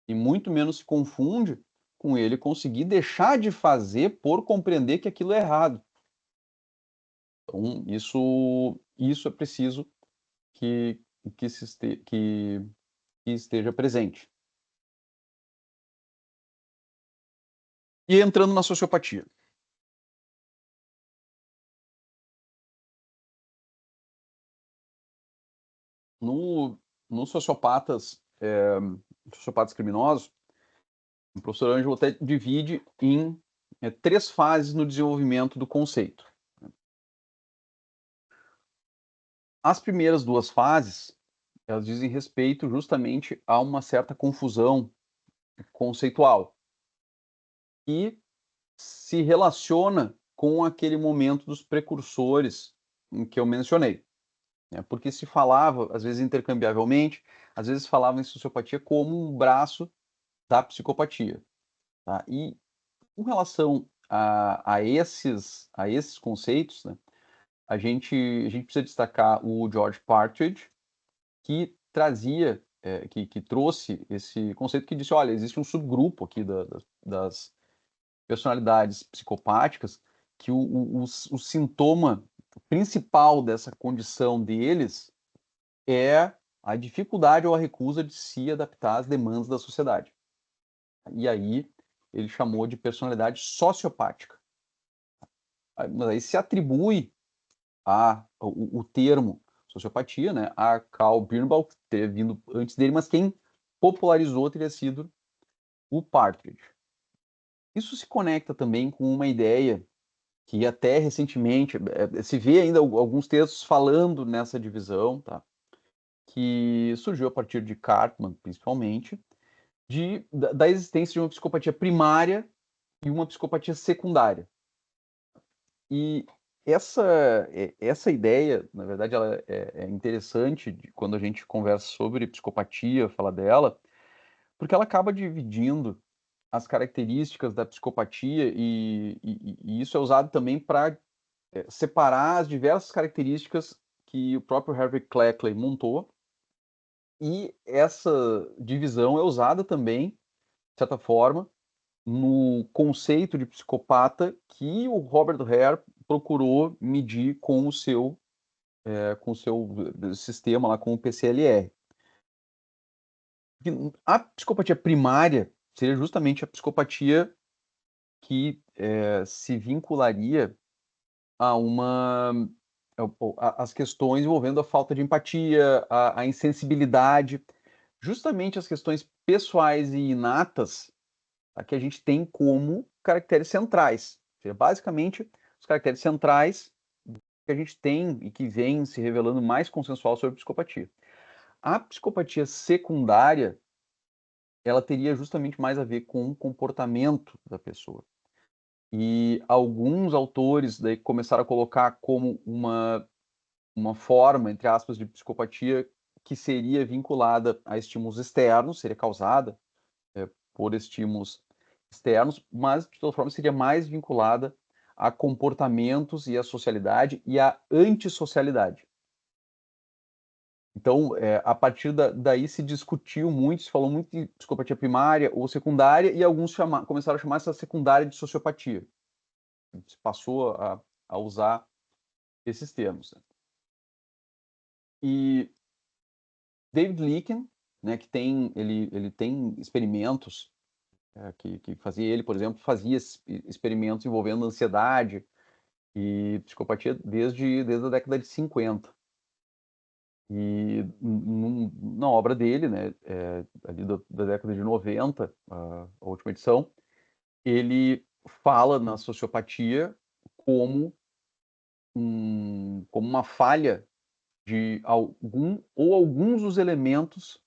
E muito menos se confunde com ele conseguir deixar de fazer por compreender que aquilo é errado. Então, isso é preciso que, que esteja presente. E entrando na sociopatia. Nos sociopatas, sociopatas criminosos, o professor Ângelo até divide em 3 fases no desenvolvimento do conceito. As primeiras 2 fases, elas dizem respeito justamente a uma certa confusão conceitual e se relaciona com aquele momento dos precursores em que eu mencionei, né? Porque se falava, às vezes intercambiavelmente, às vezes falava em sociopatia como um braço da psicopatia, tá? E com relação a esses conceitos, né, a gente precisa destacar o George Partridge, que trazia, que trouxe esse conceito que disse, olha, existe um subgrupo aqui das personalidades psicopáticas que o sintoma principal dessa condição deles é a dificuldade ou a recusa de se adaptar às demandas da sociedade. E aí ele chamou de personalidade sociopática. Mas aí se atribui o termo sociopatia, né? A Karl Birnbaum teria vindo antes dele, mas quem popularizou teria sido o Partridge. Isso se conecta também com uma ideia que até recentemente se vê ainda alguns textos falando nessa divisão, tá? Que surgiu a partir de Cartman, principalmente, da existência de uma psicopatia primária e uma psicopatia secundária. E essa ideia, na verdade, ela é interessante quando a gente conversa sobre psicopatia, fala dela, porque ela acaba dividindo as características da psicopatia e isso é usado também para separar as diversas características que o próprio Harvey Cleckley montou. E essa divisão é usada também, de certa forma, no conceito de psicopata que o Robert Hare procurou medir com o seu sistema lá, com o PCLR. A psicopatia primária seria justamente a psicopatia que se vincularia a as questões envolvendo a falta de empatia, a insensibilidade, justamente as questões pessoais e inatas que a gente tem como caracteres centrais. Ou seja, basicamente, os caracteres centrais que a gente tem e que vem se revelando mais consensual sobre psicopatia. A psicopatia secundária, ela teria justamente mais a ver com o comportamento da pessoa. E alguns autores daí começaram a colocar como uma forma, entre aspas, de psicopatia que seria vinculada a estímulos externos, seria causada por estímulos externos, mas de toda forma seria mais vinculada a comportamentos e a socialidade e a antissocialidade. Então, a partir daí se discutiu muito, se falou muito de psicopatia primária ou secundária, e alguns começaram a chamar essa secundária de sociopatia. Se passou a usar esses termos. E David Lykken, né, que ele tem experimentos que fazia ele, por exemplo, fazia experimentos envolvendo ansiedade e psicopatia desde a década de 50. E na obra dele, né, ali da década de 90, a última edição, ele fala na sociopatia como como uma falha de alguns dos elementos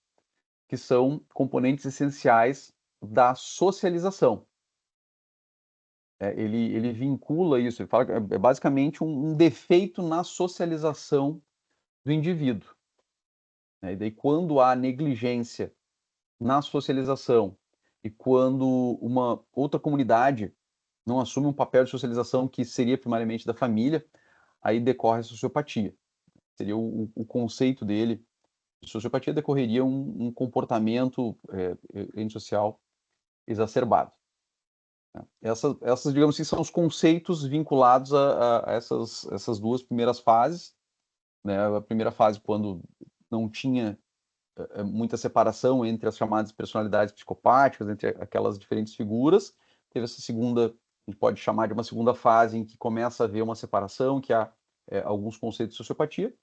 que são componentes essenciais da socialização. Ele vincula isso, ele fala que é basicamente um defeito na socialização do indivíduo. Né? E daí, quando há negligência na socialização e quando uma outra comunidade não assume um papel de socialização que seria primariamente da família, aí decorre a sociopatia. Seria o conceito dele. Sociopatia decorreria um comportamento antissocial exacerbado. Essas, digamos assim, são os conceitos vinculados a essas duas primeiras fases. Né? A primeira fase, quando não tinha muita separação entre as chamadas personalidades psicopáticas, entre aquelas diferentes figuras. Teve essa segunda, a gente pode chamar de uma segunda fase, em que começa a haver uma separação, que há alguns conceitos de sociopatia.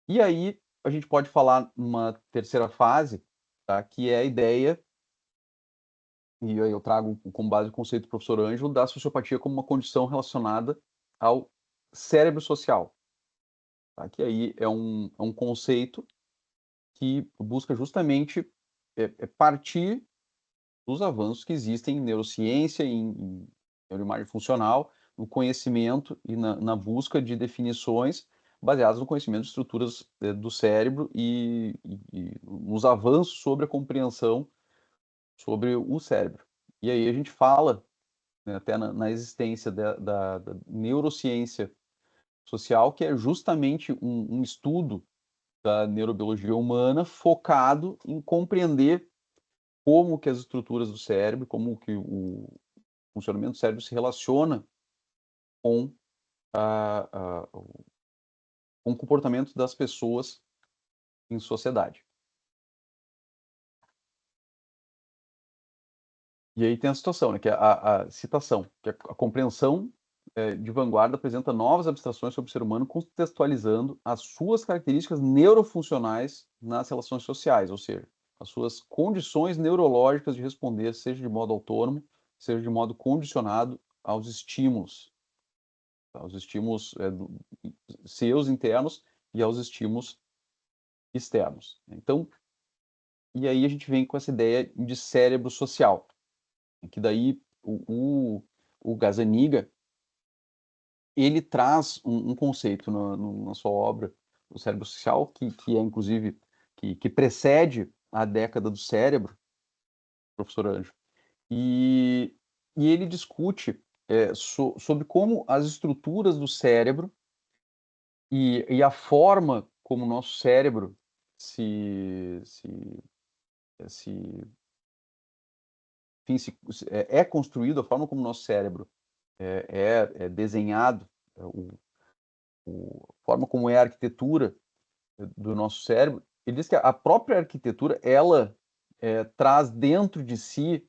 E aí a gente pode falar numa terceira fase, tá? Que é a ideia, e aí eu trago como base o conceito do professor Ângelo, da sociopatia como uma condição relacionada ao cérebro social. Tá? Que aí é um conceito que busca justamente partir dos avanços que existem em neurociência, em neuroimagem funcional, no conhecimento e na busca de definições baseadas no conhecimento de estruturas do cérebro e nos avanços sobre a compreensão sobre o cérebro. E aí a gente fala, né, até na existência da neurociência social, que é justamente um estudo da neurobiologia humana focado em compreender como que as estruturas do cérebro, como que o funcionamento do cérebro se relaciona com, com o comportamento das pessoas em sociedade. E aí tem a situação, né, que é a citação, que é a compreensão de vanguarda apresenta novas abstrações sobre o ser humano, contextualizando as suas características neurofuncionais nas relações sociais, ou seja, as suas condições neurológicas de responder, seja de modo autônomo, seja de modo condicionado aos estímulos seus internos e aos estímulos externos. Então, e aí a gente vem com essa ideia de cérebro social, que daí o Gazzaniga, ele traz um conceito na sua obra, o cérebro social, que é inclusive, que precede a década do cérebro, professor Anjo, e ele discute sobre como as estruturas do cérebro e a forma como o nosso cérebro se, enfim, é construído, a forma como o nosso cérebro é desenhado, a forma como é a arquitetura do nosso cérebro. Ele diz que a própria arquitetura, ela traz dentro de si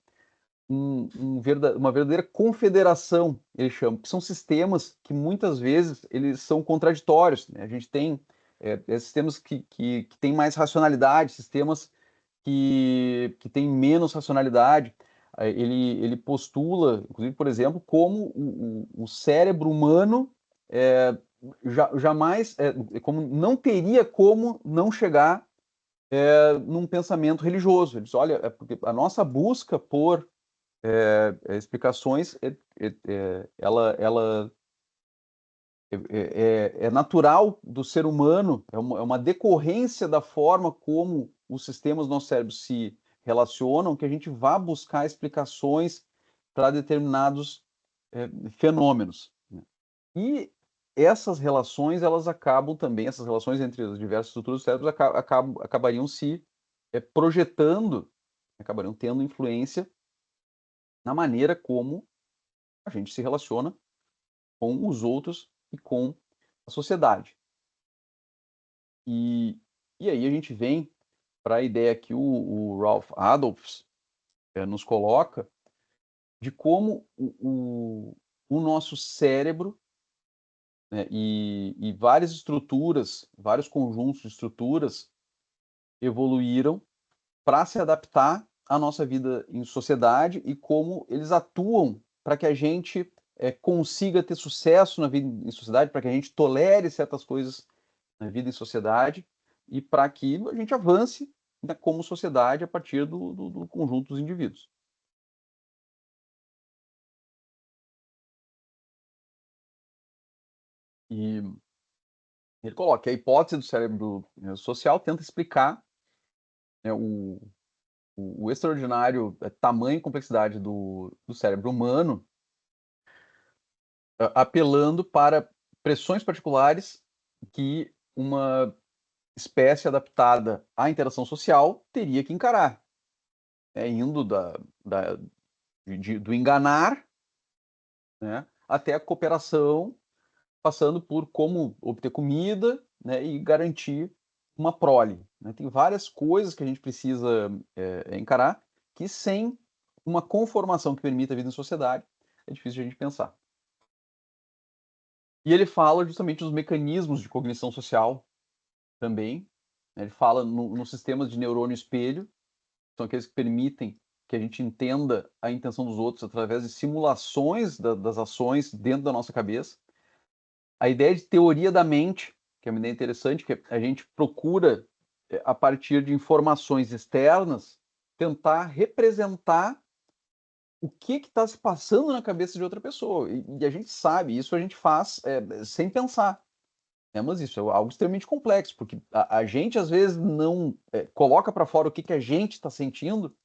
uma verdadeira confederação, ele chama, que são sistemas que muitas vezes eles são contraditórios, né? A gente tem sistemas que têm mais racionalidade, sistemas que têm menos racionalidade. Ele postula, inclusive, por exemplo, como o cérebro humano jamais, como não teria como não chegar num pensamento religioso. Ele diz, olha, é porque a nossa busca por explicações, ela é natural do ser humano, é uma decorrência da forma como os sistemas do nosso cérebro se relacionam, que a gente vá buscar explicações para determinados fenômenos, né? E essas relações, elas acabam também, essas relações entre as diversas estruturas do cérebro acabariam se projetando, acabariam tendo influência na maneira como a gente se relaciona com os outros e com a sociedade. E aí a gente vem para a ideia que o Ralph Adolphs nos coloca de como o nosso cérebro, né, e várias estruturas, vários conjuntos de estruturas evoluíram para se adaptar à nossa vida em sociedade e como eles atuam para que a gente consiga ter sucesso na vida em sociedade, para que a gente tolere certas coisas na vida em sociedade e para que a gente avance, né, como sociedade a partir do conjunto dos indivíduos. E ele coloca que a hipótese do cérebro social tenta explicar, né, o extraordinário tamanho e complexidade do cérebro humano, apelando para pressões particulares que uma espécie adaptada à interação social teria que encarar, indo do enganar, né, até a cooperação, passando por como obter comida, né, e garantir uma prole, né? Tem várias coisas que a gente precisa encarar que sem uma conformação que permita a vida em sociedade é difícil de a gente pensar. E ele fala justamente dos mecanismos de cognição social também, né? Ele fala nos sistemas de neurônio espelho, são aqueles que permitem que a gente entenda a intenção dos outros através de simulações das ações dentro da nossa cabeça. A ideia de teoria da mente, que é uma ideia interessante, que a gente procura, a partir de informações externas, tentar representar o que está se passando na cabeça de outra pessoa. E a gente sabe, isso a gente faz sem pensar. Mas isso é algo extremamente complexo, porque a gente às vezes não coloca para fora o que a gente está sentindo,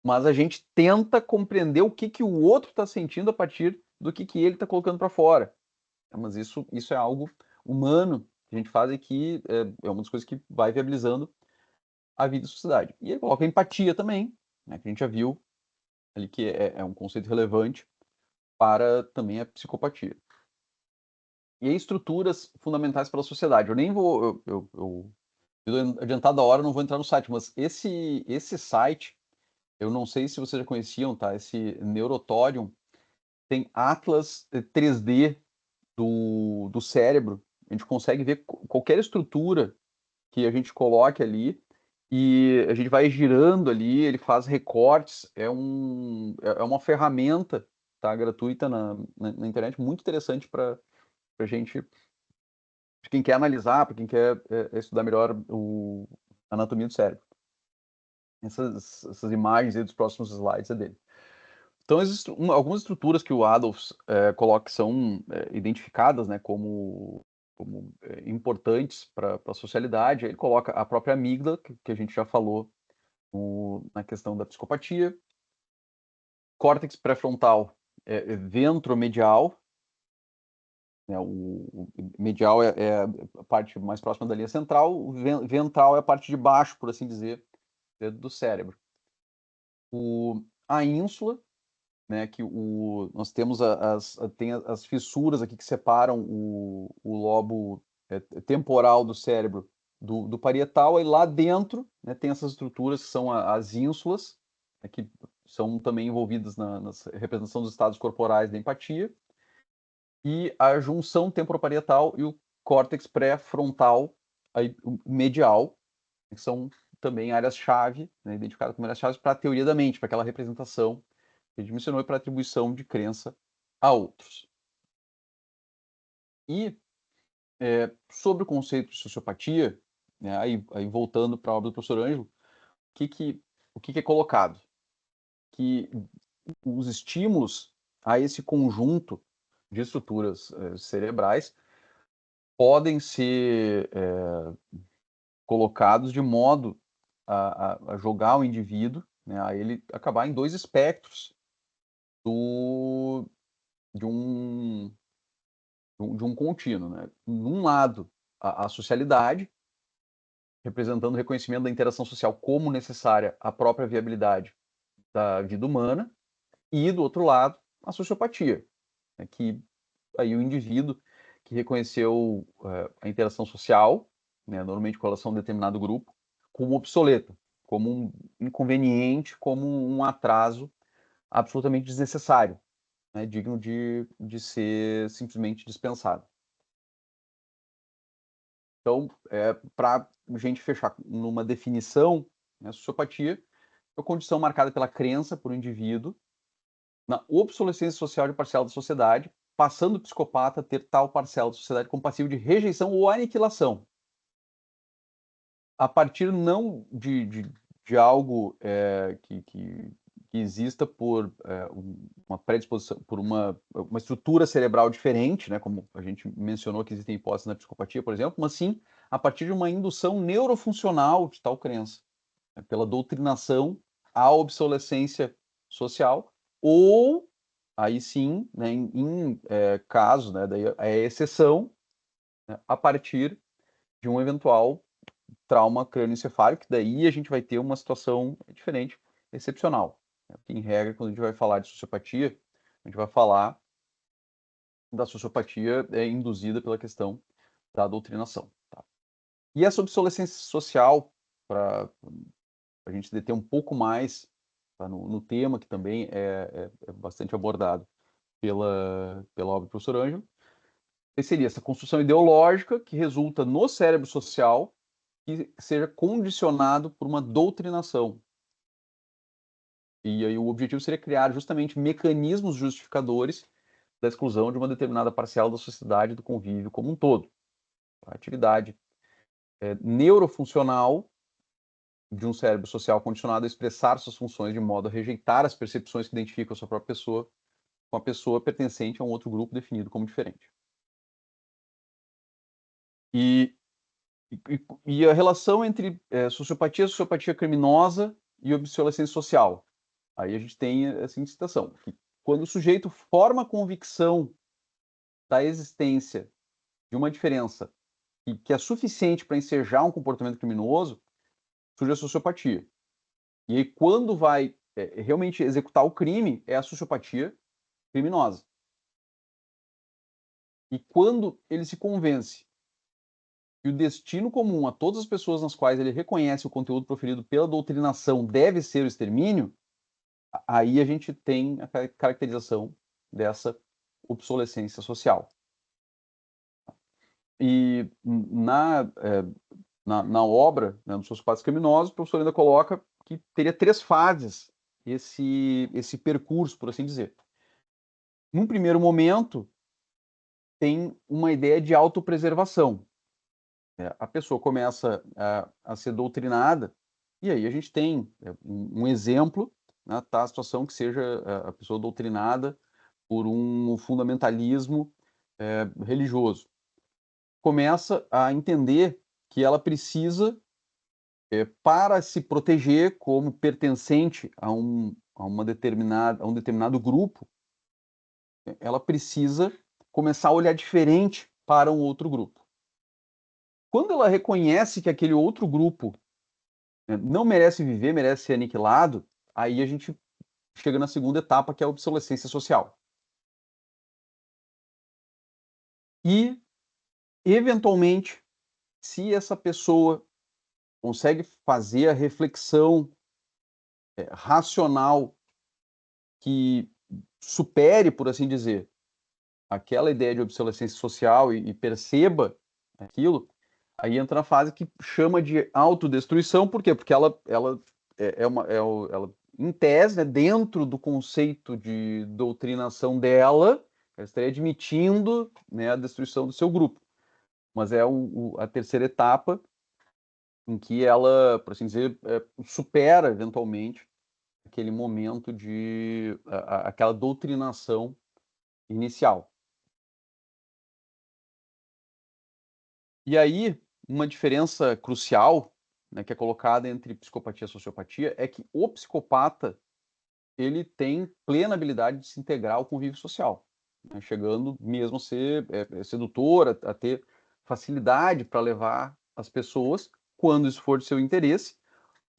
mas a gente tenta compreender o que o outro está sentindo a partir do que ele está colocando para fora. Mas isso é algo humano que a gente faz e que é uma das coisas que vai viabilizando a vida em sociedade. E ele coloca a empatia também, né, que a gente já viu ali que é um conceito relevante para também a psicopatia. E aí, estruturas fundamentais para a sociedade. Eu nem vou, eu adiantado a hora, não vou entrar no site, mas esse site, eu não sei se vocês já conheciam, tá? Esse Neurotorium tem atlas 3D do cérebro, a gente consegue ver qualquer estrutura que a gente coloque ali, e a gente vai girando ali, ele faz recortes, é uma ferramenta, tá, gratuita na internet, muito interessante para a gente, para quem quer analisar, para quem quer estudar melhor a anatomia do cérebro. Essas imagens aí dos próximos slides é dele. Então, algumas estruturas que o Adolphs coloca que são identificadas, né, como importantes para a socialidade. Ele coloca a própria amígdala, que a gente já falou na questão da psicopatia, córtex pré-frontal ventromedial, né, o medial é a parte mais próxima da linha central, o ventral é a parte de baixo, por assim dizer, do cérebro. A ínsula, né, que nós temos tem as fissuras aqui que separam o lobo temporal do cérebro do parietal, e lá dentro, né, tem essas estruturas que são as ínsulas, né, que são também envolvidas na representação dos estados corporais da empatia, e a junção temporoparietal e o córtex pré-frontal medial, que são também áreas-chave, né, identificadas como áreas-chave para a teoria da mente, para aquela representação que a gente mencionou, para atribuição de crença a outros. E sobre o conceito de sociopatia, né, aí voltando para a obra do professor Ângelo, o que é colocado? Que os estímulos a esse conjunto de estruturas cerebrais podem ser colocados de modo a jogar o indivíduo, né, a ele acabar em dois espectros de um contínuo, né? Num lado, a socialidade, representando o reconhecimento da interação social como necessária à própria viabilidade da vida humana, e do outro lado, a sociopatia, né, que aí o indivíduo que reconheceu a interação social, né, normalmente com relação a um determinado grupo, como obsoleta, como um inconveniente, como um atraso absolutamente desnecessário, né, digno de ser simplesmente dispensado. Então, para a gente fechar numa definição, né, a sociopatia é uma condição marcada pela crença por um indivíduo na obsolescência social de parcela da sociedade, passando o psicopata a ter tal parcela da sociedade como passivo de rejeição ou aniquilação. A partir não de algo que exista por uma predisposição, por uma estrutura cerebral diferente, né, como a gente mencionou que existem hipóteses na psicopatia, por exemplo, mas sim a partir de uma indução neurofuncional de tal crença, né, pela doutrinação à obsolescência social, ou, aí sim, né, em casos, né, daí é exceção, né, a partir de um eventual trauma crânioencefálico, que daí a gente vai ter uma situação diferente, excepcional. Em regra, quando a gente vai falar de sociopatia, a gente vai falar da sociopatia induzida pela questão da doutrinação. Tá? E essa obsolescência social, para a gente deter um pouco mais tá, no tema, que também é bastante abordado pela obra do professor Ângelo, seria essa construção ideológica que resulta no cérebro social, que seja condicionado por uma doutrinação. E aí o objetivo seria criar justamente mecanismos justificadores da exclusão de uma determinada parcela da sociedade, do convívio como um todo. A atividade neurofuncional de um cérebro social condicionado a expressar suas funções de modo a rejeitar as percepções que identificam a sua própria pessoa com a pessoa pertencente a um outro grupo definido como diferente. E a relação entre sociopatia criminosa e obsolescência social. Aí a gente tem essa incitação, que quando o sujeito forma a convicção da existência de uma diferença que é suficiente para ensejar um comportamento criminoso, surge a sociopatia. E aí, quando vai realmente executar o crime, é a sociopatia criminosa. E quando ele se convence que o destino comum a todas as pessoas nas quais ele reconhece o conteúdo proferido pela doutrinação deve ser o extermínio, aí a gente tem a caracterização dessa obsolescência social. E na obra, né, dos sociopatas criminosos, o professor ainda coloca que teria 3 fases esse percurso, por assim dizer. Num primeiro momento, tem uma ideia de autopreservação. A pessoa começa a ser doutrinada, e aí a gente tem um exemplo, né, tá, a situação que seja a pessoa doutrinada por um fundamentalismo religioso. Começa a entender que ela precisa, para se proteger como pertencente a um determinado grupo, ela precisa começar a olhar diferente para um outro grupo. Quando ela reconhece que aquele outro grupo, né, não merece viver, merece ser aniquilado, aí a gente chega na segunda etapa, que é a obsolescência social. E, eventualmente, se essa pessoa consegue fazer a reflexão racional que supere, por assim dizer, aquela ideia de obsolescência social e perceba aquilo, aí entra na fase que chama de autodestruição. Por quê? Porque ela ela, em tese, né, dentro do conceito de doutrinação dela, ela estaria admitindo, né, a destruição do seu grupo. Mas é a terceira etapa em que ela, por assim dizer, supera eventualmente aquele momento de aquela doutrinação inicial. E aí, uma diferença crucial, né, que é colocada entre psicopatia e sociopatia, é que o psicopata, ele tem plena habilidade de se integrar ao convívio social, né, chegando mesmo a ser sedutor, a ter facilidade para levar as pessoas, quando isso for de seu interesse.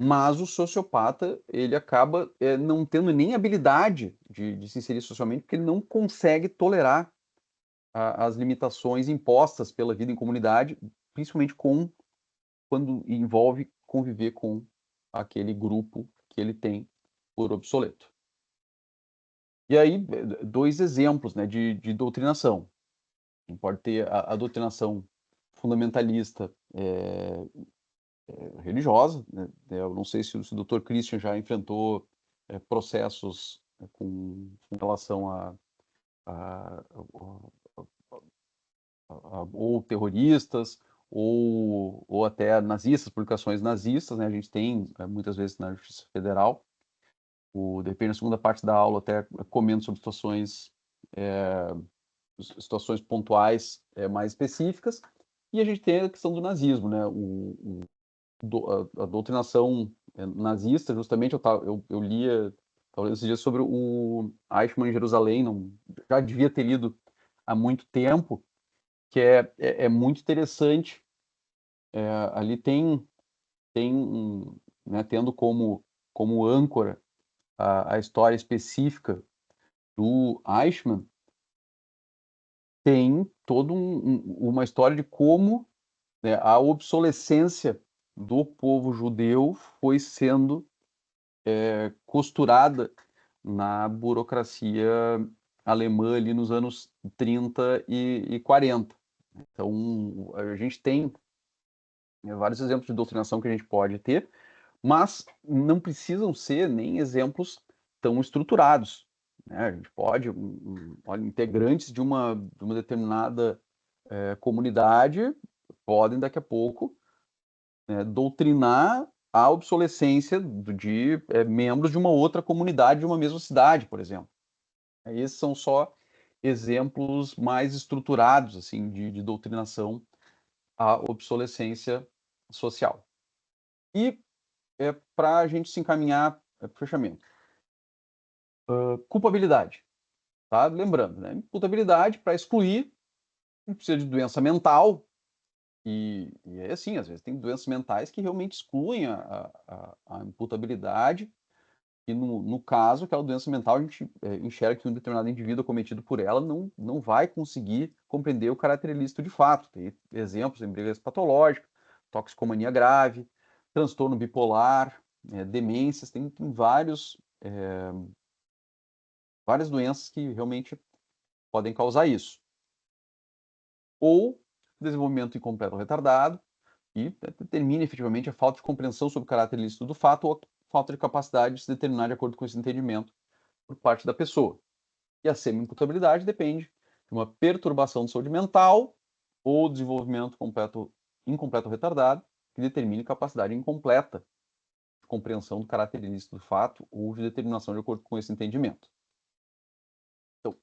Mas o sociopata, ele acaba não tendo nem habilidade de se inserir socialmente, porque ele não consegue tolerar as limitações impostas pela vida em comunidade, principalmente quando envolve conviver com aquele grupo que ele tem por obsoleto. E aí, 2 exemplos, né, de doutrinação. A gente pode ter a doutrinação fundamentalista religiosa, né? Eu não sei se o Dr. Christian já enfrentou processos com relação a, ou terroristas, ou até nazistas, publicações nazistas, né? A gente tem muitas vezes na Justiça Federal. De repente, na segunda parte da aula, até comento sobre situações pontuais mais específicas. E a gente tem a questão do nazismo, né? A doutrinação nazista, justamente, eu lia talvez esses dias sobre o Eichmann em Jerusalém, já devia ter lido há muito tempo, que é muito interessante. Ali né, tendo como âncora a história específica do Eichmann, tem toda uma história de como, né, a obsolescência do povo judeu foi sendo costurada na burocracia alemã ali nos anos 30 e 40. Então, a gente tem vários exemplos de doutrinação que a gente pode ter, mas não precisam ser nem exemplos tão estruturados, né? A gente pode, olha, integrantes de uma determinada comunidade podem daqui a pouco, né, doutrinar a obsolescência de membros de uma outra comunidade de uma mesma cidade, por exemplo. Esses são só exemplos mais estruturados assim de doutrinação à obsolescência social. E para a gente se encaminhar para o fechamento. Culpabilidade. Tá? Lembrando, né? Imputabilidade, para excluir, não precisa de doença mental, e é assim, às vezes tem doenças mentais que realmente excluem a imputabilidade, e no caso, aquela doença mental, a gente enxerga que um determinado indivíduo cometido por ela não vai conseguir compreender o caráter ilícito de fato. Tem exemplos, embriaguez patológica, toxicomania grave, transtorno bipolar, demências, tem várias doenças que realmente podem causar isso. Ou desenvolvimento incompleto ou retardado, e determina efetivamente a falta de compreensão sobre o caráter ilícito do fato ou a falta de capacidade de se determinar de acordo com esse entendimento por parte da pessoa. E a semi-imputabilidade depende de uma perturbação de saúde mental ou desenvolvimento incompleto ou retardado que determine capacidade incompleta de compreensão do caráter ilícito do fato ou de determinação de acordo com esse entendimento. Então,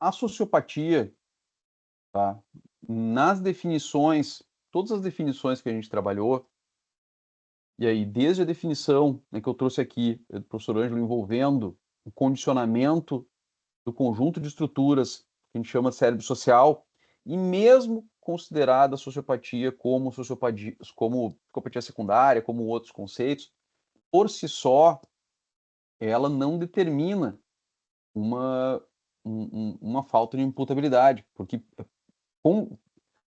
a sociopatia, tá, nas definições, todas as definições que a gente trabalhou, e aí desde a definição, né, que eu trouxe aqui do professor Ângelo envolvendo o condicionamento do conjunto de estruturas que a gente chama de cérebro social, e mesmo considerada a sociopatia como psicopatia secundária, como outros conceitos, por si só, ela não determina uma falta de imputabilidade,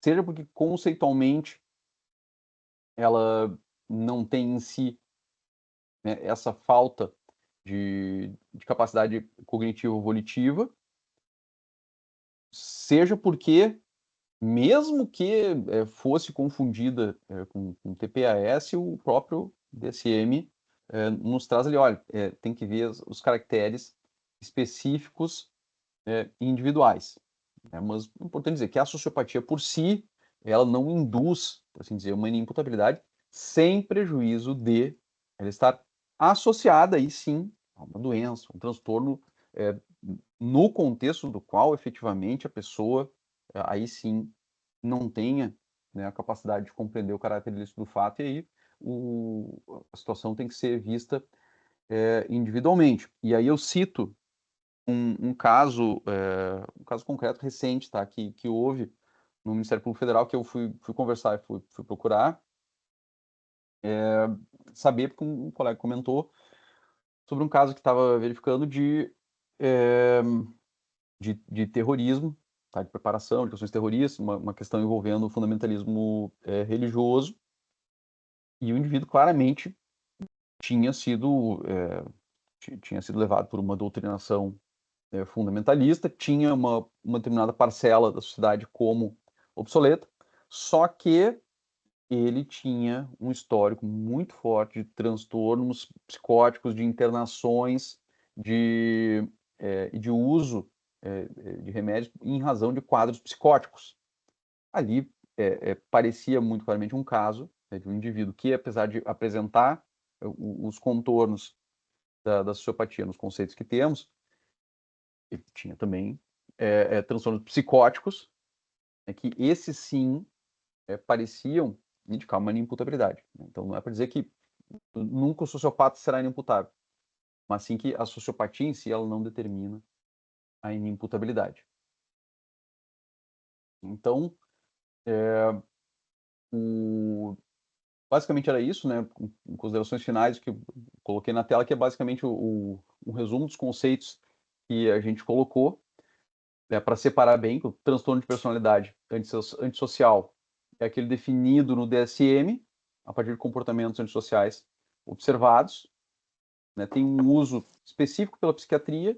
seja porque conceitualmente ela não tem em si, né, essa falta de capacidade cognitivo-volitiva, seja porque, mesmo que fosse confundida com TPAS, o próprio DSM nos traz ali, olha, tem que ver os caracteres específicos individuais. Mas é importante dizer que a sociopatia por si, ela não induz, por assim dizer, uma inimputabilidade, sem prejuízo de ela estar associada, aí sim, a uma doença, um transtorno, no contexto do qual efetivamente a pessoa, aí sim, não tenha, né, a capacidade de compreender o caráter ilícito do fato, e aí a situação tem que ser vista individualmente. E aí eu cito um caso concreto recente, tá, que houve no Ministério Público Federal, que eu fui conversar e fui procurar saber, porque um colega comentou sobre um caso que estava verificando de terrorismo, tá, de preparação de questões terroristas, uma questão envolvendo o fundamentalismo religioso, e o indivíduo claramente tinha sido levado por uma doutrinação fundamentalista, tinha uma determinada parcela da sociedade como obsoleta, só que ele tinha um histórico muito forte de transtornos psicóticos, de internações, de uso de remédios em razão de quadros psicóticos. Ali parecia muito claramente um caso de um indivíduo que, apesar de apresentar os contornos da sociopatia nos conceitos que temos, ele tinha também transtornos psicóticos, que esses sim pareciam indicar uma inimputabilidade. Então, não é para dizer que nunca o sociopata será inimputável, mas sim que a sociopatia em si ela não determina a inimputabilidade. Então, basicamente era isso, né? Com considerações finais que eu coloquei na tela, que é basicamente um resumo dos conceitos que a gente colocou, para separar bem. O transtorno de personalidade antissocial é aquele definido no DSM, a partir de comportamentos antissociais observados, né? Tem um uso específico pela psiquiatria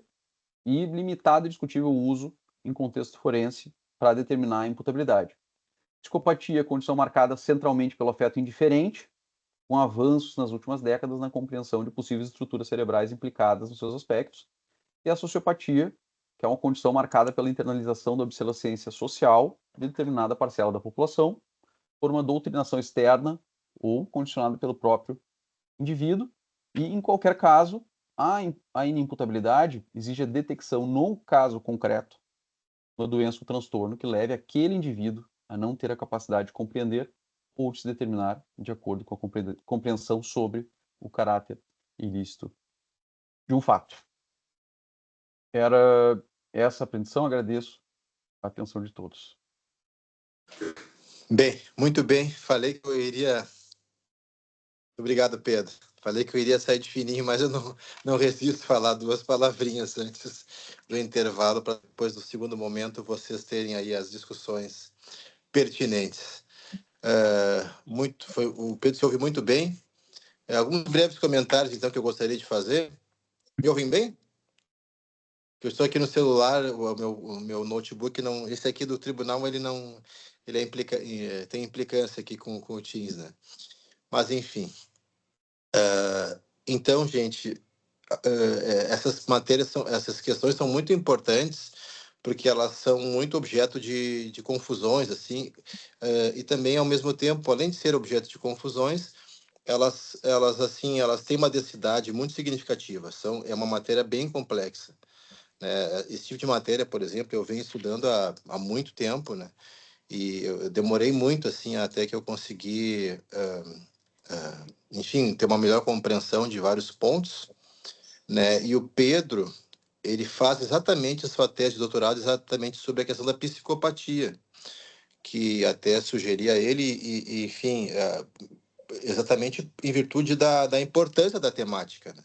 e limitado e discutível uso em contexto forense para determinar a imputabilidade. Psicopatia, condição marcada centralmente pelo afeto indiferente, com avanços nas últimas décadas na compreensão de possíveis estruturas cerebrais implicadas nos seus aspectos. E a sociopatia, que é uma condição marcada pela internalização da obsolescência social de determinada parcela da população, por uma doutrinação externa ou condicionada pelo próprio indivíduo. E, em qualquer caso, a inimputabilidade exige a detecção, no caso concreto, uma doença ou transtorno que leve aquele indivíduo a não ter a capacidade de compreender ou de se determinar de acordo com a compreensão sobre o caráter ilícito de um fato. Era essa a apreensão, agradeço a atenção de todos. Bem, muito bem. Falei que eu iria... Obrigado, Pedro. Falei que eu iria sair de fininho, mas eu não resisto a falar duas palavrinhas antes do intervalo, para depois do segundo momento vocês terem aí as discussões pertinentes. O Pedro se ouve muito bem. Alguns breves comentários, então, que eu gostaria de fazer. Me ouvem bem? Eu estou aqui no celular, o meu notebook não... Esse aqui do tribunal, ele tem implicância aqui com o Teams, né? Mas, enfim. Então, gente, essas questões são muito importantes, porque elas são muito objeto de confusões, assim, e também, ao mesmo tempo, além de ser objeto de confusões, elas têm uma densidade muito significativa. É uma matéria bem complexa, né? Esse tipo de matéria, por exemplo, eu venho estudando há muito tempo, né? E eu demorei muito, assim, até que eu consegui, enfim, ter uma melhor compreensão de vários pontos, né? E o Pedro, ele faz exatamente a sua tese de doutorado exatamente sobre a questão da psicopatia, que até sugeri a ele, enfim, exatamente em virtude da importância da temática, né?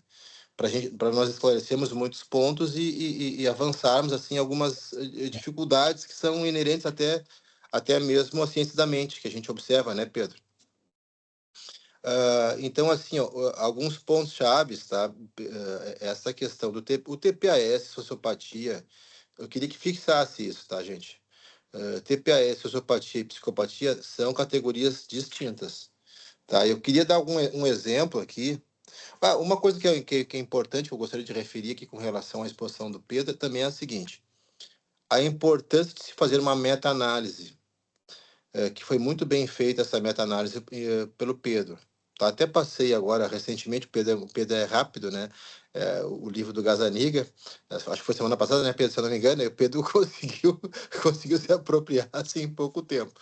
Para nós esclarecermos muitos pontos e avançarmos assim algumas dificuldades que são inerentes até mesmo à ciência da mente, que a gente observa, né, Pedro? Então, assim, ó, alguns pontos chaves, tá? Essa questão o TPAS, sociopatia, eu queria que fixasse isso, tá, gente? TPAS, sociopatia e psicopatia são categorias distintas, tá? Eu queria dar um exemplo aqui. Uma coisa que é importante, que eu gostaria de referir aqui com relação à exposição do Pedro, também é a seguinte: a importância de se fazer uma meta-análise, que foi muito bem feita essa meta-análise pelo Pedro. Tá? Até passei agora, recentemente, o Pedro é rápido, né? O livro do Gazzaniga, acho que foi semana passada, né, Pedro? Se eu não me engano, e o Pedro conseguiu se apropriar assim, em pouco tempo.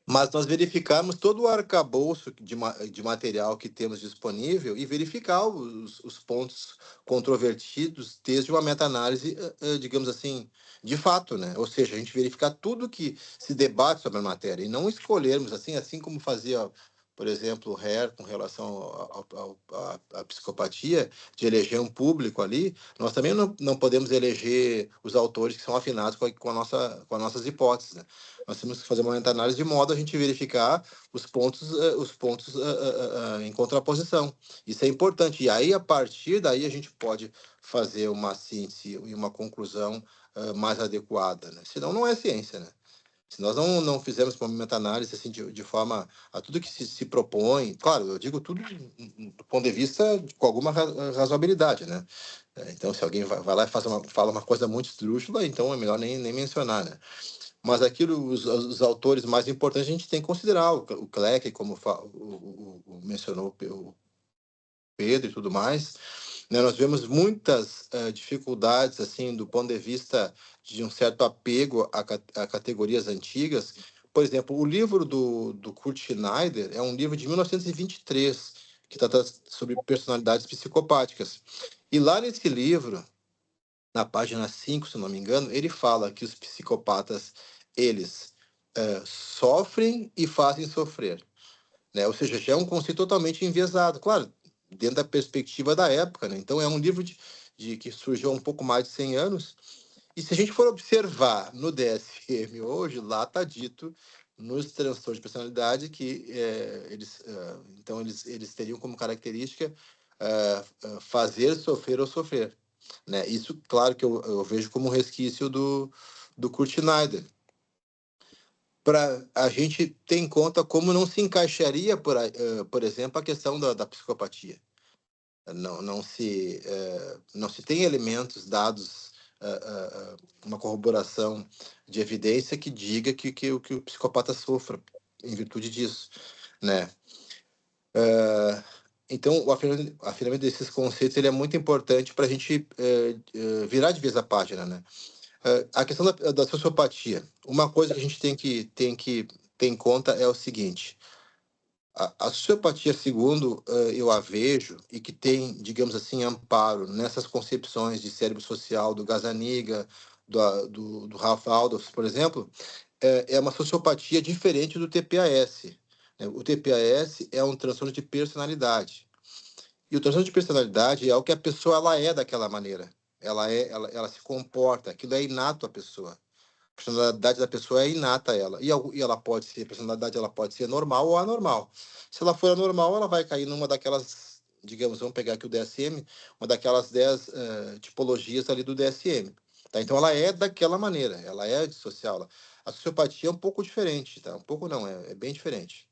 Mas nós verificamos todo o arcabouço de material que temos disponível e verificar os pontos controvertidos desde uma meta-análise, digamos assim, de fato, né? Ou seja, a gente verificar tudo que se debate sobre a matéria e não escolhermos, assim como fazia, por exemplo, o Hare com relação à psicopatia, de eleger um público ali, nós também não podemos eleger os autores que são afinados com as nossas hipóteses, né? Nós temos que fazer uma meta-análise de modo a gente verificar os pontos em contraposição. Isso é importante. E aí, a partir daí, a gente pode fazer uma síntese e uma conclusão mais adequada, né? Senão, não é ciência, né? Se nós não fizermos uma meta-análise assim, de forma a tudo que se propõe, claro, eu digo tudo do ponto de vista com alguma razoabilidade, né? Então, se alguém vai lá e fala uma coisa muito esdrúxula, então é melhor nem mencionar, né? Mas aquilo, os autores mais importantes, a gente tem que considerar. O Cleck, como mencionou o Pedro e tudo mais, né? Nós vemos muitas dificuldades, assim, do ponto de vista de um certo apego a categorias antigas. Por exemplo, o livro do Kurt Schneider é um livro de 1923, que trata sobre personalidades psicopáticas. E lá nesse livro, na página 5, se não me engano, ele fala que os psicopatas, eles sofrem e fazem sofrer, né? Ou seja, já é um conceito totalmente enviesado, claro, dentro da perspectiva da época, né? Então, é um livro que surgiu há um pouco mais de 100 anos, e se a gente for observar no DSM hoje, lá está dito nos transtornos de personalidade que então eles teriam como característica fazer sofrer ou sofrer, né? Isso, claro, que eu vejo como um resquício do Kurt Schneider. Para a gente ter em conta como não se encaixaria, por exemplo, a questão da psicopatia. Não se tem elementos dados, uma corroboração de evidência que diga que o psicopata sofra em virtude disso, né? Então, o afinamento desses conceitos ele é muito importante para a gente virar de vez a página, né? A questão da sociopatia. Uma coisa que a gente tem que ter em conta é o seguinte: a sociopatia, segundo eu a vejo, e que tem, digamos assim, amparo nessas concepções de cérebro social do Gazzaniga, do Ralph Aldous, por exemplo, é uma sociopatia diferente do TPAS, né? O TPAS é um transtorno de personalidade. E o transtorno de personalidade é o que a pessoa ela é daquela maneira. Ela se comporta, aquilo é inato à pessoa. A personalidade da pessoa é inata a ela. E ela pode ser, a personalidade ela pode ser normal ou anormal. Se ela for anormal, ela vai cair numa daquelas, digamos, vamos pegar aqui o DSM, uma daquelas 10 tipologias ali do DSM. Tá? Então, ela é daquela maneira, ela é antissocial. A sociopatia é um pouco diferente, tá? Um pouco não, é bem diferente.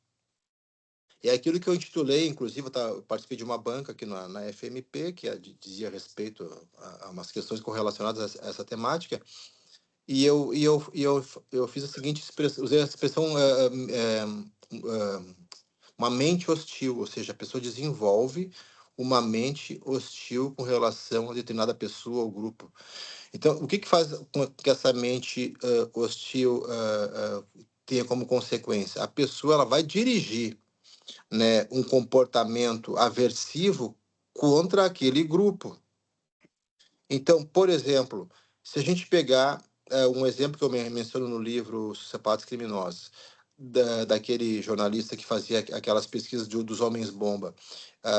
E é aquilo que eu intitulei, inclusive, eu participei de uma banca aqui na FMP, que dizia respeito a umas questões correlacionadas a essa temática, e eu fiz a seguinte expressão, usei a expressão uma mente hostil, ou seja, a pessoa desenvolve uma mente hostil com relação a determinada pessoa ou grupo. Então, o que faz com que essa mente hostil tenha como consequência? A pessoa ela vai dirigir, né, um comportamento aversivo contra aquele grupo. Então, por exemplo, se a gente pegar um exemplo que eu menciono no livro Sapatos Criminosos, daquele jornalista que fazia aquelas pesquisas dos homens-bomba,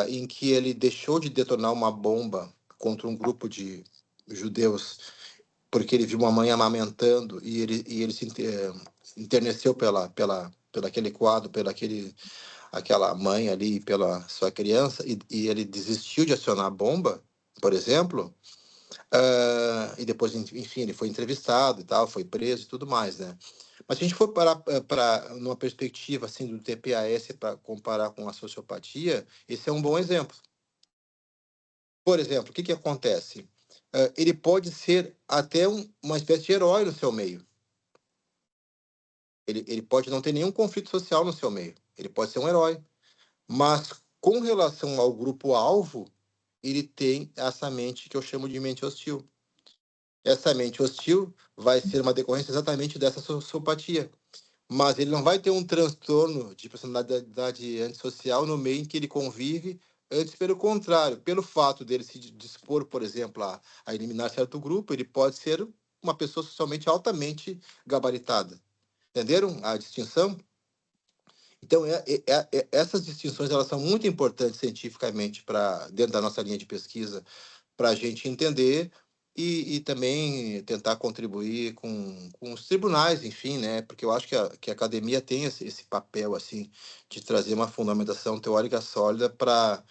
em que ele deixou de detonar uma bomba contra um grupo de judeus porque ele viu uma mãe amamentando e ele se enterneceu pela aquele quadro, aquela mãe ali, pela sua criança, e ele desistiu de acionar a bomba, por exemplo, e depois, enfim, ele foi entrevistado e tal, foi preso e tudo mais, né? Mas se a gente for parar para numa perspectiva assim do TPAS para comparar com a sociopatia, esse é um bom exemplo. Por exemplo, o que acontece? Ele pode ser até uma espécie de herói no seu meio. Ele pode não ter nenhum conflito social no seu meio. Ele pode ser um herói. Mas, com relação ao grupo-alvo, ele tem essa mente que eu chamo de mente hostil. Essa mente hostil vai ser uma decorrência exatamente dessa sociopatia. Mas ele não vai ter um transtorno de personalidade antissocial no meio em que ele convive. Antes, pelo contrário, pelo fato dele se dispor, por exemplo, a eliminar certo grupo, ele pode ser uma pessoa socialmente altamente gabaritada. Entenderam a distinção? Então, essas distinções elas são muito importantes cientificamente para dentro da nossa linha de pesquisa, para a gente entender e também tentar contribuir com os tribunais, enfim, né? Porque eu acho que a academia tem esse papel assim de trazer uma fundamentação teórica sólida para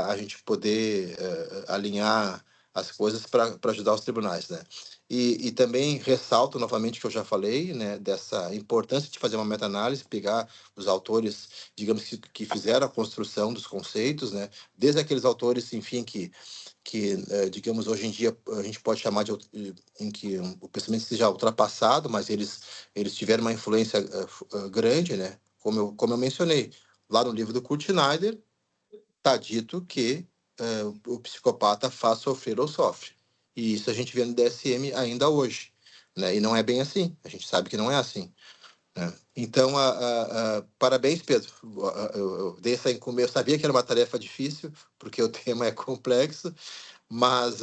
a gente poder alinhar as coisas para ajudar os tribunais, né? E também ressalto novamente o que eu já falei, né, dessa importância de fazer uma meta-análise, pegar os autores, digamos, que fizeram a construção dos conceitos, né, desde aqueles autores, enfim, que digamos, hoje em dia a gente pode chamar em que o pensamento seja ultrapassado, mas eles tiveram uma influência grande, né, como eu mencionei, lá no livro do Kurt Schneider, está dito que o psicopata faz sofrer ou sofre. E isso a gente vê no DSM ainda hoje. Né? E não é bem assim. A gente sabe que não é assim. Né? Então, parabéns, Pedro. Eu dei eu sabia que era uma tarefa difícil, porque o tema é complexo, mas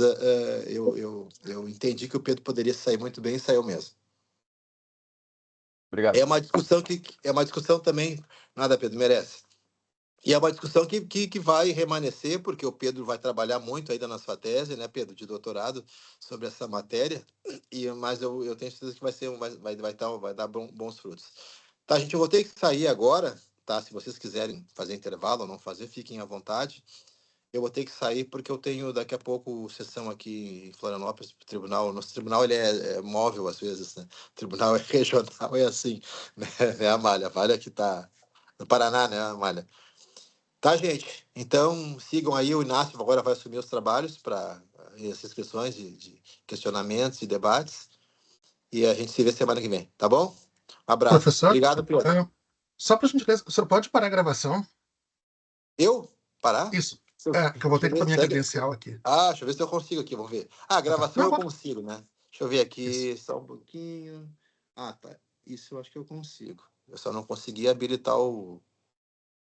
eu entendi que o Pedro poderia sair muito bem e saiu mesmo. Obrigado. É uma discussão também, nada, Pedro, merece. E é uma discussão que vai remanescer, porque o Pedro vai trabalhar muito ainda na sua tese, né, Pedro, de doutorado, sobre essa matéria, mas eu tenho certeza que vai dar bons frutos. Tá, gente, eu vou ter que sair agora, tá? Se vocês quiserem fazer intervalo ou não fazer, fiquem à vontade. Eu vou ter que sair porque eu tenho daqui a pouco sessão aqui em Florianópolis, pro tribunal. Nosso tribunal ele é móvel às vezes, né? O tribunal é regional, é assim, né? A Malha que tá no Paraná, né, Amália? Tá, gente? Então, sigam aí. O Inácio agora vai assumir os trabalhos para as inscrições de questionamentos e debates. E a gente se vê semana que vem, tá bom? Um abraço. Professor, Obrigado, Pedro. só para gentileza, o senhor pode parar a gravação? Eu? Parar? Isso. Que eu Deixa voltei eu com a ver. minha Segue. credencial aqui. Deixa eu ver se eu consigo aqui. Vamos ver. A Tá. gravação Não, eu pode. consigo, né? Deixa eu ver Isso. aqui só um pouquinho. Tá. Isso eu acho que eu consigo. Eu só não consegui habilitar o